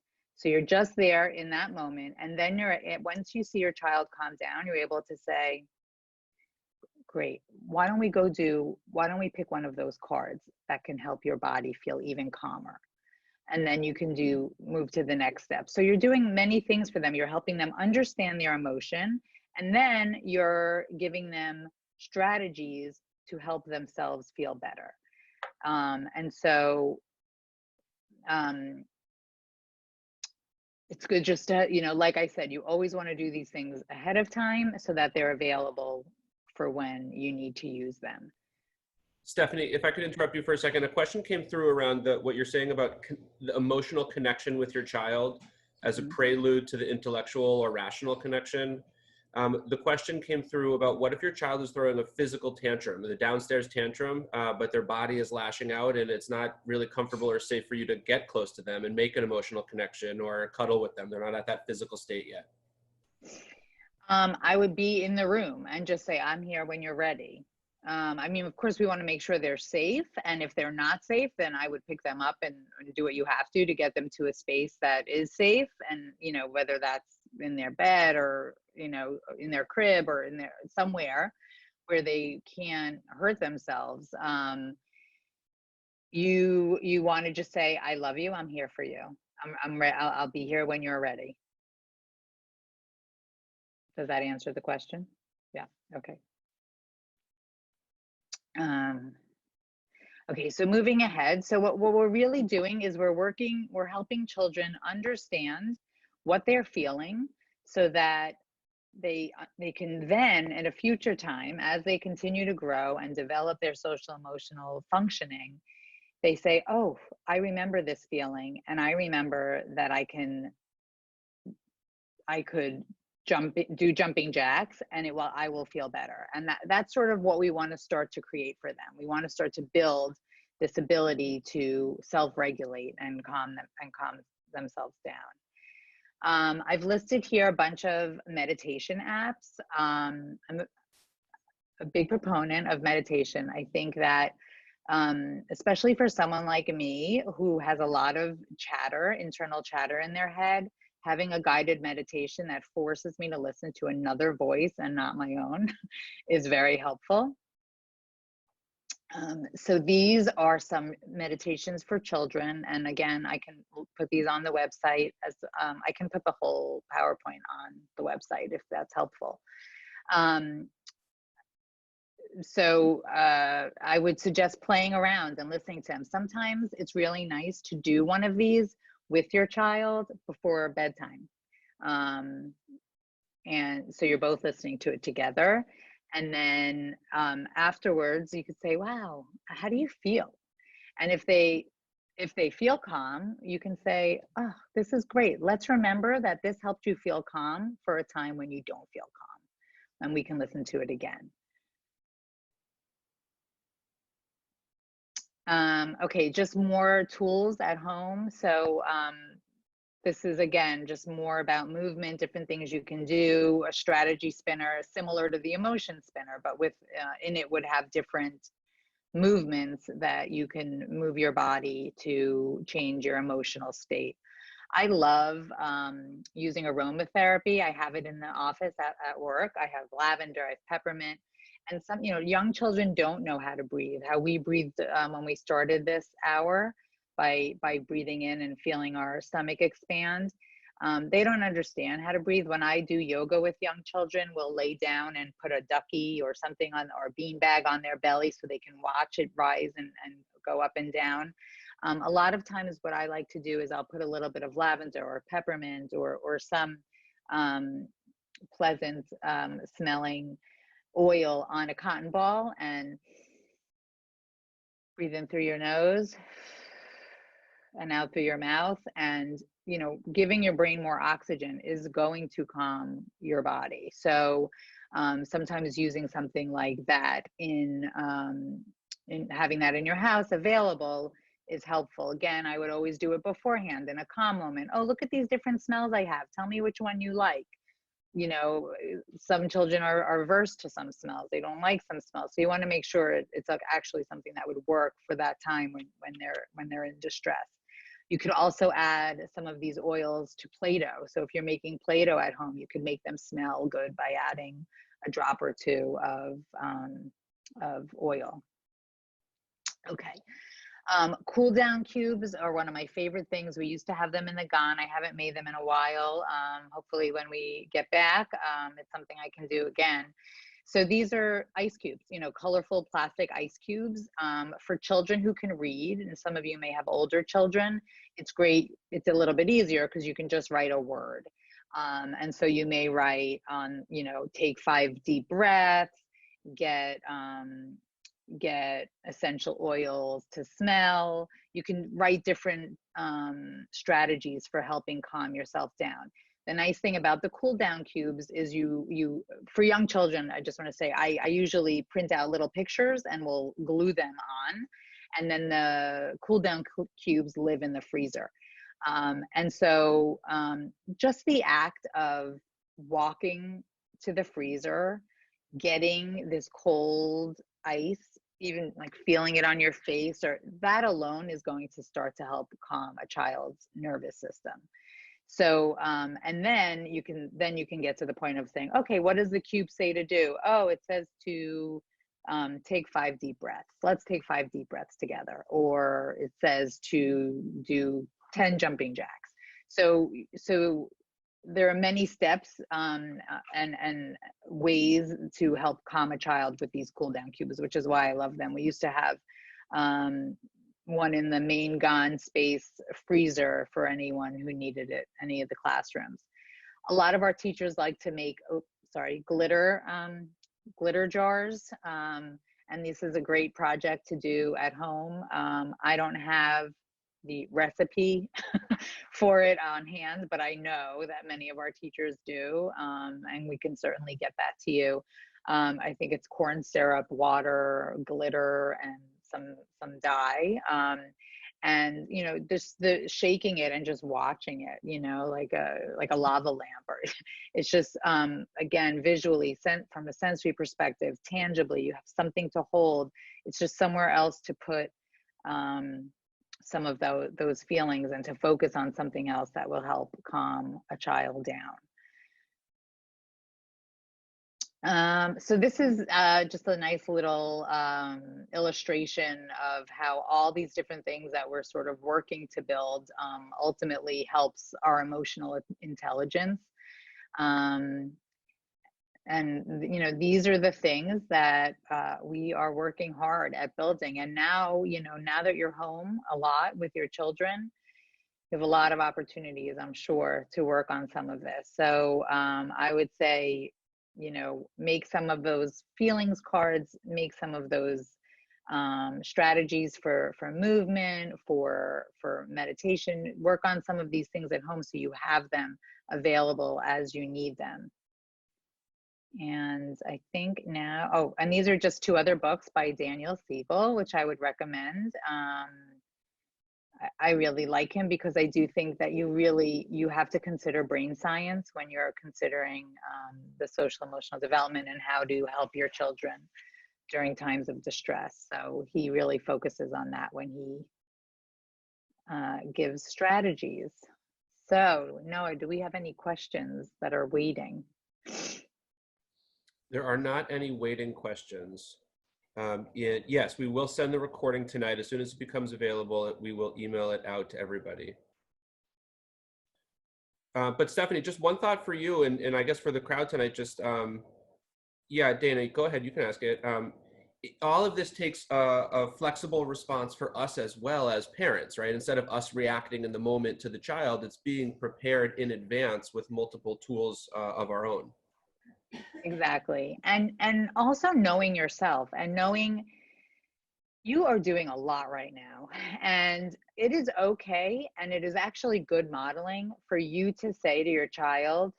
So you're just there in that moment. And then once you see your child calm down, you're able to say, great, why don't we pick one of those cards that can help your body feel even calmer? And then you can move to the next step. So you're doing many things for them. You're helping them understand their emotion, and then you're giving them strategies to help themselves feel better. And so it's good just to, like I said, you always want to do these things ahead of time so that they're available for when you need to use them. Stephanie, if I could interrupt you for a second, a question came through around what you're saying about the emotional connection with your child as a prelude to the intellectual or rational connection. The question came through about what if your child is throwing a physical tantrum, the downstairs tantrum, but their body is lashing out and it's not really comfortable or safe for you to get close to them and make an emotional connection or cuddle with them. They're not at that physical state yet. I would be in the room and just say, I'm here when you're ready. I mean, of course, we want to make sure they're safe. And if they're not safe, then I would pick them up and do what you have to get them to a space that is safe. And, whether that's in their bed or, in their crib or somewhere where they can't hurt themselves. You want to just say, I love you. I'm here for you. I'll be here when you're ready. Does that answer the question? Yeah. Okay. Okay, so moving ahead. So what we're really doing is we're helping children understand what they're feeling so that they can then at a future time, as they continue to grow and develop their social emotional functioning, they say, oh, I remember this feeling, and I remember that I could do jumping jacks, and I will feel better. And that's sort of what we want to start to create for them. We want to start to build this ability to self-regulate and calm themselves down. I've listed here a bunch of meditation apps. I'm a big proponent of meditation. I think that especially for someone like me who has a lot of internal chatter in their head, having a guided meditation that forces me to listen to another voice and not my own is very helpful. So these are some meditations for children. And again, I can put these on the website I can put the whole PowerPoint on the website if that's helpful. So I would suggest playing around and listening to them. Sometimes it's really nice to do one of these with your child before bedtime. And so you're both listening to it together. And then afterwards, you could say, wow, how do you feel? And if they feel calm, you can say, oh, this is great. Let's remember that this helped you feel calm for a time when you don't feel calm. And we can listen to it again. Okay, just more tools at home. So this is, again, just more about movement, different things you can do. A strategy spinner, similar to the emotion spinner, but in it would have different movements that you can move your body to change your emotional state. I love using aromatherapy. I have it in the office at work. I have lavender, I have peppermint. And some, young children don't know how to breathe. How we breathed when we started this hour by breathing in and feeling our stomach expand. They don't understand how to breathe. When I do yoga with young children, we'll lay down and put a ducky or something or a bean bag on their belly so they can watch it rise and go up and down. A lot of times what I like to do is I'll put a little bit of lavender or peppermint or some pleasant smelling oil on a cotton ball and breathe in through your nose and out through your mouth. And, giving your brain more oxygen is going to calm your body. So sometimes using something like that in having that in your house available is helpful. Again, I would always do it beforehand in a calm moment. Oh, look at these different smells I have. Tell me which one you like. Some children are averse to some smells. They don't like some smells. So you want to make sure it's actually something that would work for that time when they're in distress. You could also add some of these oils to Play-Doh. So if you're making Play-Doh at home, you could make them smell good by adding a drop or two of oil. Okay. Cool down cubes are one of my favorite things. We used to have them in the Gan. I haven't made them in a while. Hopefully when we get back, it's something I can do again. So these are ice cubes, you know, colorful plastic ice cubes for children who can read. And some of you may have older children. It's great. It's a little bit easier because you can just write a word. And so you may write on, you know, take 5 deep breaths, get essential oils to smell. You can write different strategies for helping calm yourself down. The nice thing about the cool down cubes is you for young children, I just want to say, I usually print out little pictures and will glue them on. And then the cool down cubes live in the freezer. And so just the act of walking to the freezer, getting this cold ice, even like feeling it on your face, or that alone is going to start to help calm a child's nervous system. So, and then you can get to the point of saying, okay, what does the cube say to do? Oh, it says to take 5 deep breaths. Let's take 5 deep breaths together. Or it says to do 10 jumping jacks. So there are many steps and ways to help calm a child with these cool down cubes, which is why I love them. We used to have one in the main Gan space freezer for anyone who needed it, any of the classrooms. A lot of our teachers like to make, glitter jars. And this is a great project to do at home. I don't have the recipe for it on hand, but I know that many of our teachers do, and we can certainly get that to you. I think it's corn syrup, water, glitter, and some dye, and you know, just the shaking it and just watching it, you know, like a lava lamp, or it's just again, visually, from a sensory perspective, tangibly, you have something to hold. It's just somewhere else to put some of those feelings and to focus on something else that will help calm a child down. So this is just a nice little illustration of how all these different things that we're sort of working to build ultimately helps our emotional intelligence. And you know, these are the things that we are working hard at building. And now, you know, now that you're home a lot with your children, you have a lot of opportunities, I'm sure, to work on some of this. So I would say, you know, make some of those feelings cards, make some of those strategies for movement, for meditation, work on some of these things at home so you have them available as you need them. And I think now, oh, and these are just 2 other books by Daniel Siegel, which I would recommend. I really like him because I do think that you have to consider brain science when you're considering the social emotional development and how to help your children during times of distress. So he really focuses on that when he gives strategies. So Noah, do we have any questions that are waiting? There are not any waiting questions. Yes, we will send the recording tonight. As soon as it becomes available, we will email it out to everybody. But Stephanie, just one thought for you, and I guess for the crowd tonight, just, yeah, Dana, go ahead, you can ask it. All of this takes a flexible response for us as well as parents, right? Instead of us reacting in the moment to the child, it's being prepared in advance with multiple tools of our own. Exactly. And also knowing yourself and knowing you are doing a lot right now, and it is okay, and it is actually good modeling for you to say to your child,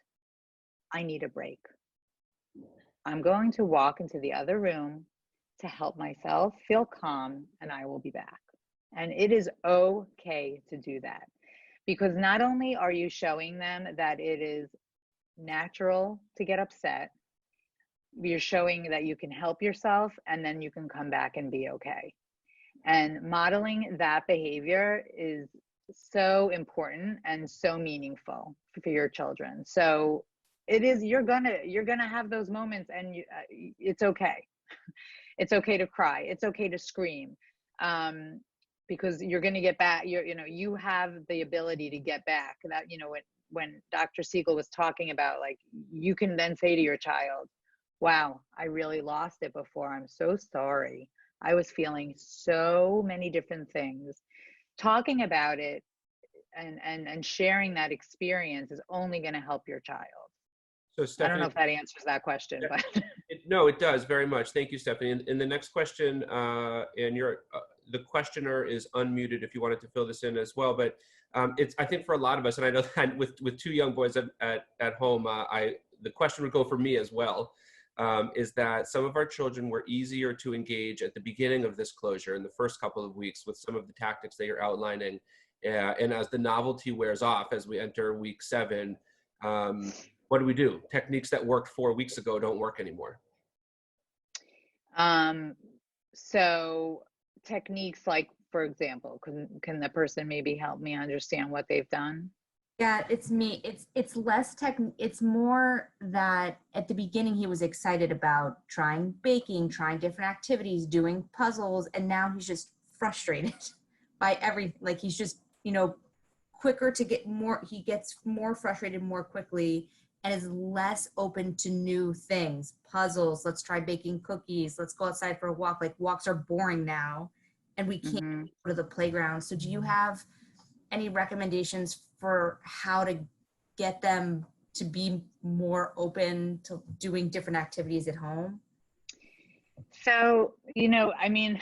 I need a break. I'm going to walk into the other room to help myself feel calm, and I will be back. And it is okay to do that, because not only are you showing them that it is natural to get upset, you're showing that you can help yourself, and then you can come back and be okay. And modeling that behavior is so important and so meaningful for your children. So it is, you're gonna have those moments, and it's okay. It's okay to cry. It's okay to scream, because you're gonna get back. You have the ability to get back. That, when Dr. Siegel was talking about, like, you can then say to your child, wow, I really lost it before. I'm so sorry. I was feeling so many different things. Talking about it and sharing that experience is only going to help your child. So I Stephanie, don't know if that answers that question, but no, it does very much. Thank you, Stephanie. And the next question, and the questioner is unmuted if you wanted to fill this in as well. But it's, I think for a lot of us, and I know that with two young boys at home, the question would go for me as well. Is that some of our children were easier to engage at the beginning of this closure in the first couple of weeks with some of the tactics that you're outlining. And as the novelty wears off, as we enter week 7, what do we do? Techniques that worked 4 weeks ago don't work anymore. So techniques like, for example, can the person maybe help me understand what they've done? Yeah, it's me. It's less it's more that at the beginning he was excited about trying baking, trying different activities, doing puzzles, and now he's just frustrated by like he's just, quicker to get more, he gets more frustrated more quickly and is less open to new things. Puzzles, let's try baking cookies, let's go outside for a walk. Like, walks are boring now and we can't go to the playground. So do you have any recommendations for how to get them to be more open to doing different activities at home? So, I mean,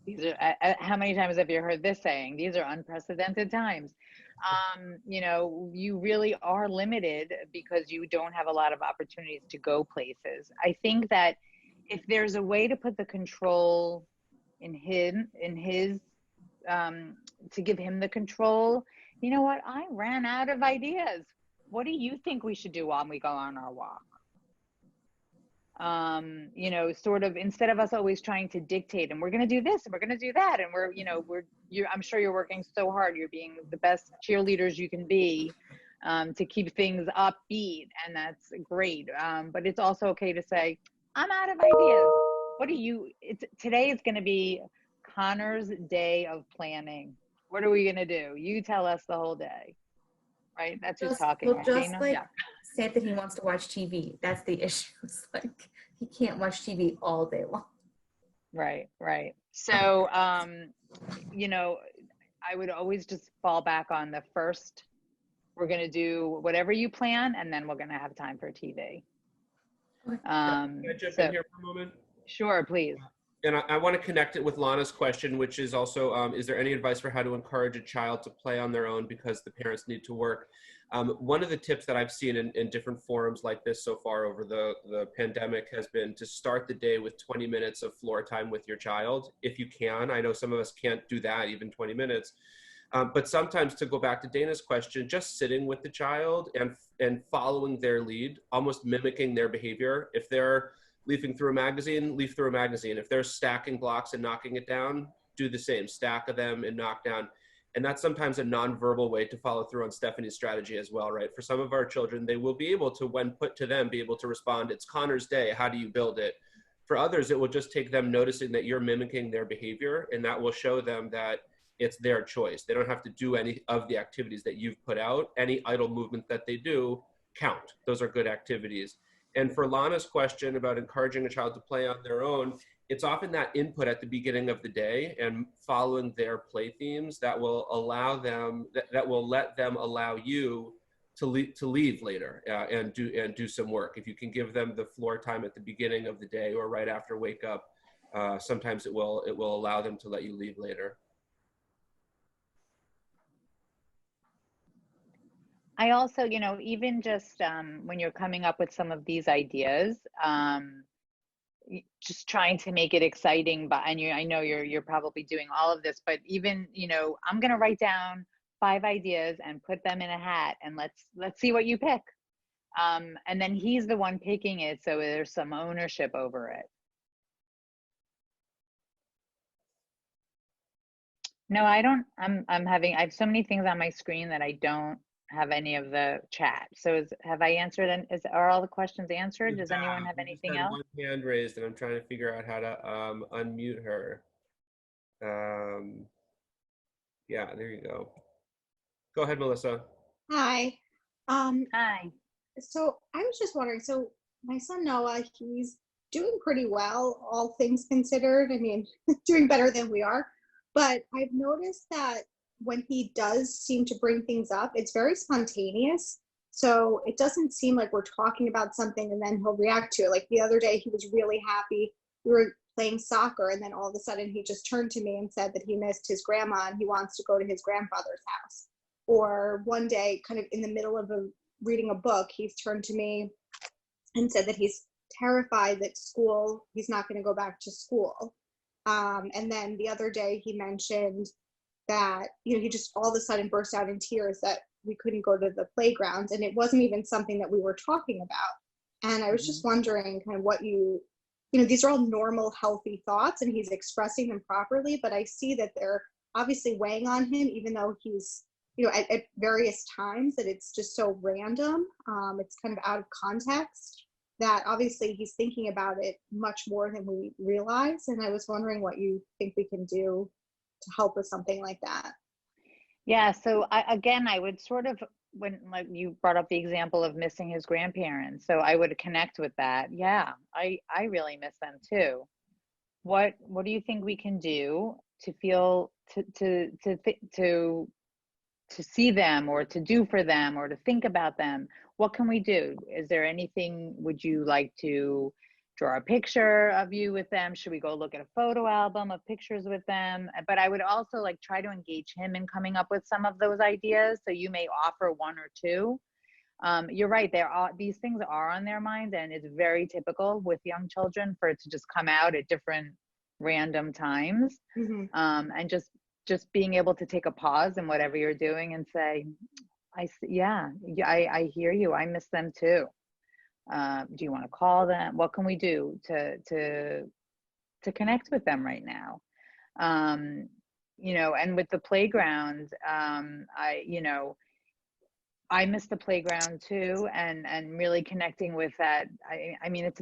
these are, how many times have you heard this saying? These are unprecedented times. You really are limited because you don't have a lot of opportunities to go places. I think that if there's a way to put the control in his, to give him the control, you know what? I ran out of ideas. What do you think we should do while we go on our walk? Sort of, instead of us always trying to dictate, and we're going to do this and we're going to do that, and I'm sure you're working so hard. You're being the best cheerleaders you can be, to keep things upbeat, and that's great. But it's also okay to say, I'm out of ideas. Today is going to be Connor's day of planning. What are we going to do? You tell us the whole day, right? That's who's talking. Well, just Dana? like Yeah. say that he wants to watch TV. That's the issue. It's like he can't watch TV all day long. Right. So, I would always just fall back on the first, we're going to do whatever you plan, and then we're going to have time for TV. Can I jump in here for a moment? Sure, please. And I want to connect it with Lana's question, which is also, is there any advice for how to encourage a child to play on their own because the parents need to work? One of the tips that I've seen in different forums like this so far over the pandemic has been to start the day with 20 minutes of floor time with your child, if you can. I know some of us can't do that, even 20 minutes. But sometimes, to go back to Dana's question, just sitting with the child and following their lead, almost mimicking their behavior. If they're leafing through a magazine, leaf through a magazine. If they're stacking blocks and knocking it down, do the same, stack of them and knock down. And that's sometimes a nonverbal way to follow through on Stephanie's strategy as well, right? For some of our children, they will be able to, when put to them, be able to respond, it's Connor's day, how do you build it? For others, it will just take them noticing that you're mimicking their behavior, and that will show them that it's their choice. They don't have to do any of the activities that you've put out. Any idle movement that they do count. Those are good activities. And for Lana's question about encouraging a child to play on their own, it's often that input at the beginning of the day and following their play themes that will allow them, that will let them allow you to leave later and do some work. If you can give them the floor time at the beginning of the day or right after wake up, sometimes it will allow them to let you leave later. I also, even just when you're coming up with some of these ideas, just trying to make it exciting. But I know you're probably doing all of this, but even, I'm going to write down 5 ideas and put them in a hat, and let's see what you pick. And then he's the one picking it, so there's some ownership over it. No, I don't. I have so many things on my screen that I don't have any of the chat. So have I answered, and are all the questions answered? You Does anyone have. have You just anything had else? one hand raised, and I'm trying to figure out how to unmute her. Um, yeah, there you go. Go ahead, Melissa. Hi. Hi. So I was just wondering, so my son Noah, he's doing pretty well, all things considered. I mean, doing better than we are. But I've noticed that when he does seem to bring things up, it's very spontaneous. So it doesn't seem like we're talking about something and then he'll react to it. Like the other day, he was really happy. We were playing soccer, and then all of a sudden he just turned to me and said that he missed his grandma and he wants to go to his grandfather's house. Or one day, kind of in the middle of reading a book, he's turned to me and said that he's terrified that he's not going to go back to school. And then the other day he mentioned that, he just all of a sudden burst out in tears that we couldn't go to the playground. And it wasn't even something that we were talking about. And I was just wondering kind of what these are all normal, healthy thoughts, and he's expressing them properly, but I see that they're obviously weighing on him, even though he's, at various times, that it's just so random. It's kind of out of context, that obviously he's thinking about it much more than we realize. And I was wondering what you think we can do to help with something like that. Yeah, so I would sort of, when like you brought up the example of missing his grandparents, so I would connect with that. Yeah, I really miss them too. What do you think we can do to feel to see them, or to do for them, or to think about them? What can we do? Is there anything? Would you like to draw a picture of you with them? Should we go look at a photo album of pictures with them? But I would also like try to engage him in coming up with some of those ideas. So you may offer one or two. You're right, these things are on their mind, and it's very typical with young children for it to just come out at different random times. And just being able to take a pause in whatever you're doing and say, I hear you. I miss them too. Do you want to call them? What can we do to connect with them right now? And with the playground, I miss the playground too, and really connecting with that. I mean, it's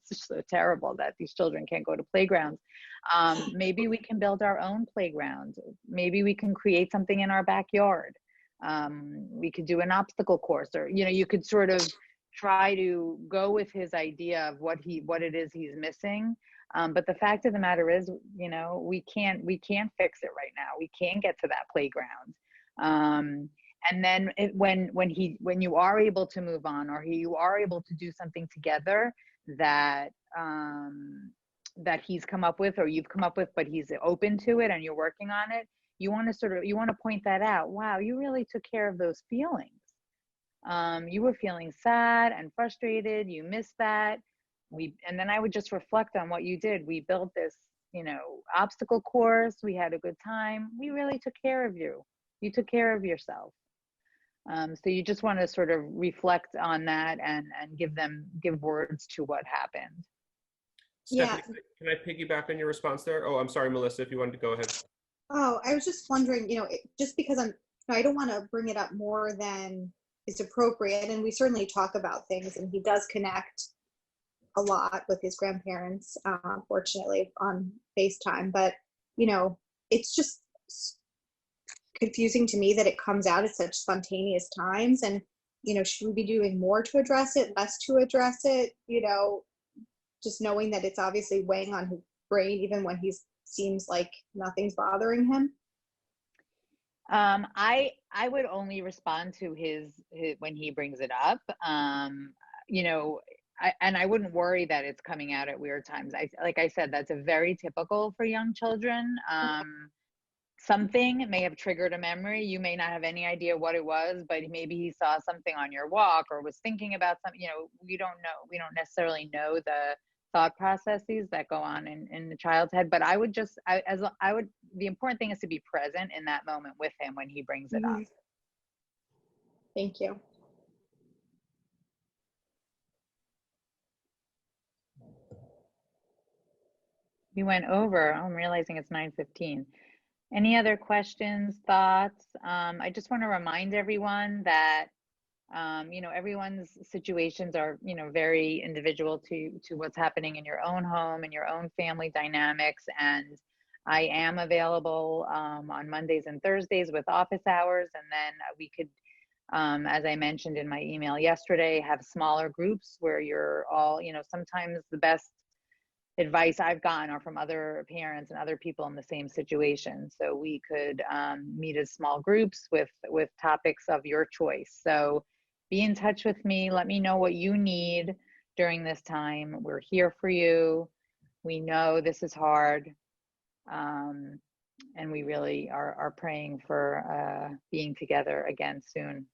just so terrible that these children can't go to playgrounds. Maybe we can build our own playground. Maybe we can create something in our backyard. We could do an obstacle course, or you could sort of try to go with his idea of what it is he's missing. But the fact of the matter is, we can't fix it right now. We can't get to that playground. And then when you are able to move on, or you are able to do something together that he's come up with, or you've come up with, but he's open to it and you're working on it, you want to point that out. Wow, you really took care of those feelings. You were feeling sad and frustrated. You missed that. And then I would just reflect on what you did. We built this, obstacle course. We had a good time. We really took care of you. You took care of yourself. So you just want to sort of reflect on that and give words to what happened. Stephanie, can I piggyback on your response there? Oh, I'm sorry, Melissa, if you wanted to go ahead. Oh, I was just wondering, just because I don't want to bring it up more than is appropriate, and we certainly talk about things, and he does connect a lot with his grandparents, fortunately, on FaceTime. But it's just confusing to me that it comes out at such spontaneous times. And should we be doing more to address it, less to address it? Just knowing that it's obviously weighing on his brain, even when he seems like nothing's bothering him. I would only respond to his when he brings it up. I wouldn't worry that it's coming out at weird times. Like I said, that's a very typical for young children. Something may have triggered a memory. You may not have any idea what it was, but maybe he saw something on your walk, or was thinking about something. We don't know. We don't necessarily know the thought processes that go on in the child's head. But I would the important thing is to be present in that moment with him when he brings it up. Thank you. We went over. I'm realizing it's 9:15. Any other questions, thoughts? I just want to remind everyone that everyone's situations are, very individual to what's happening in your own home and your own family dynamics. And I am available on Mondays and Thursdays with office hours. And then we could, as I mentioned in my email yesterday, have smaller groups where you're all, sometimes the best advice I've gotten are from other parents and other people in the same situation. So we could meet as small groups with topics of your choice. So be in touch with me. Let me know what you need during this time. We're here for you. We know this is hard. And we really are praying for being together again soon.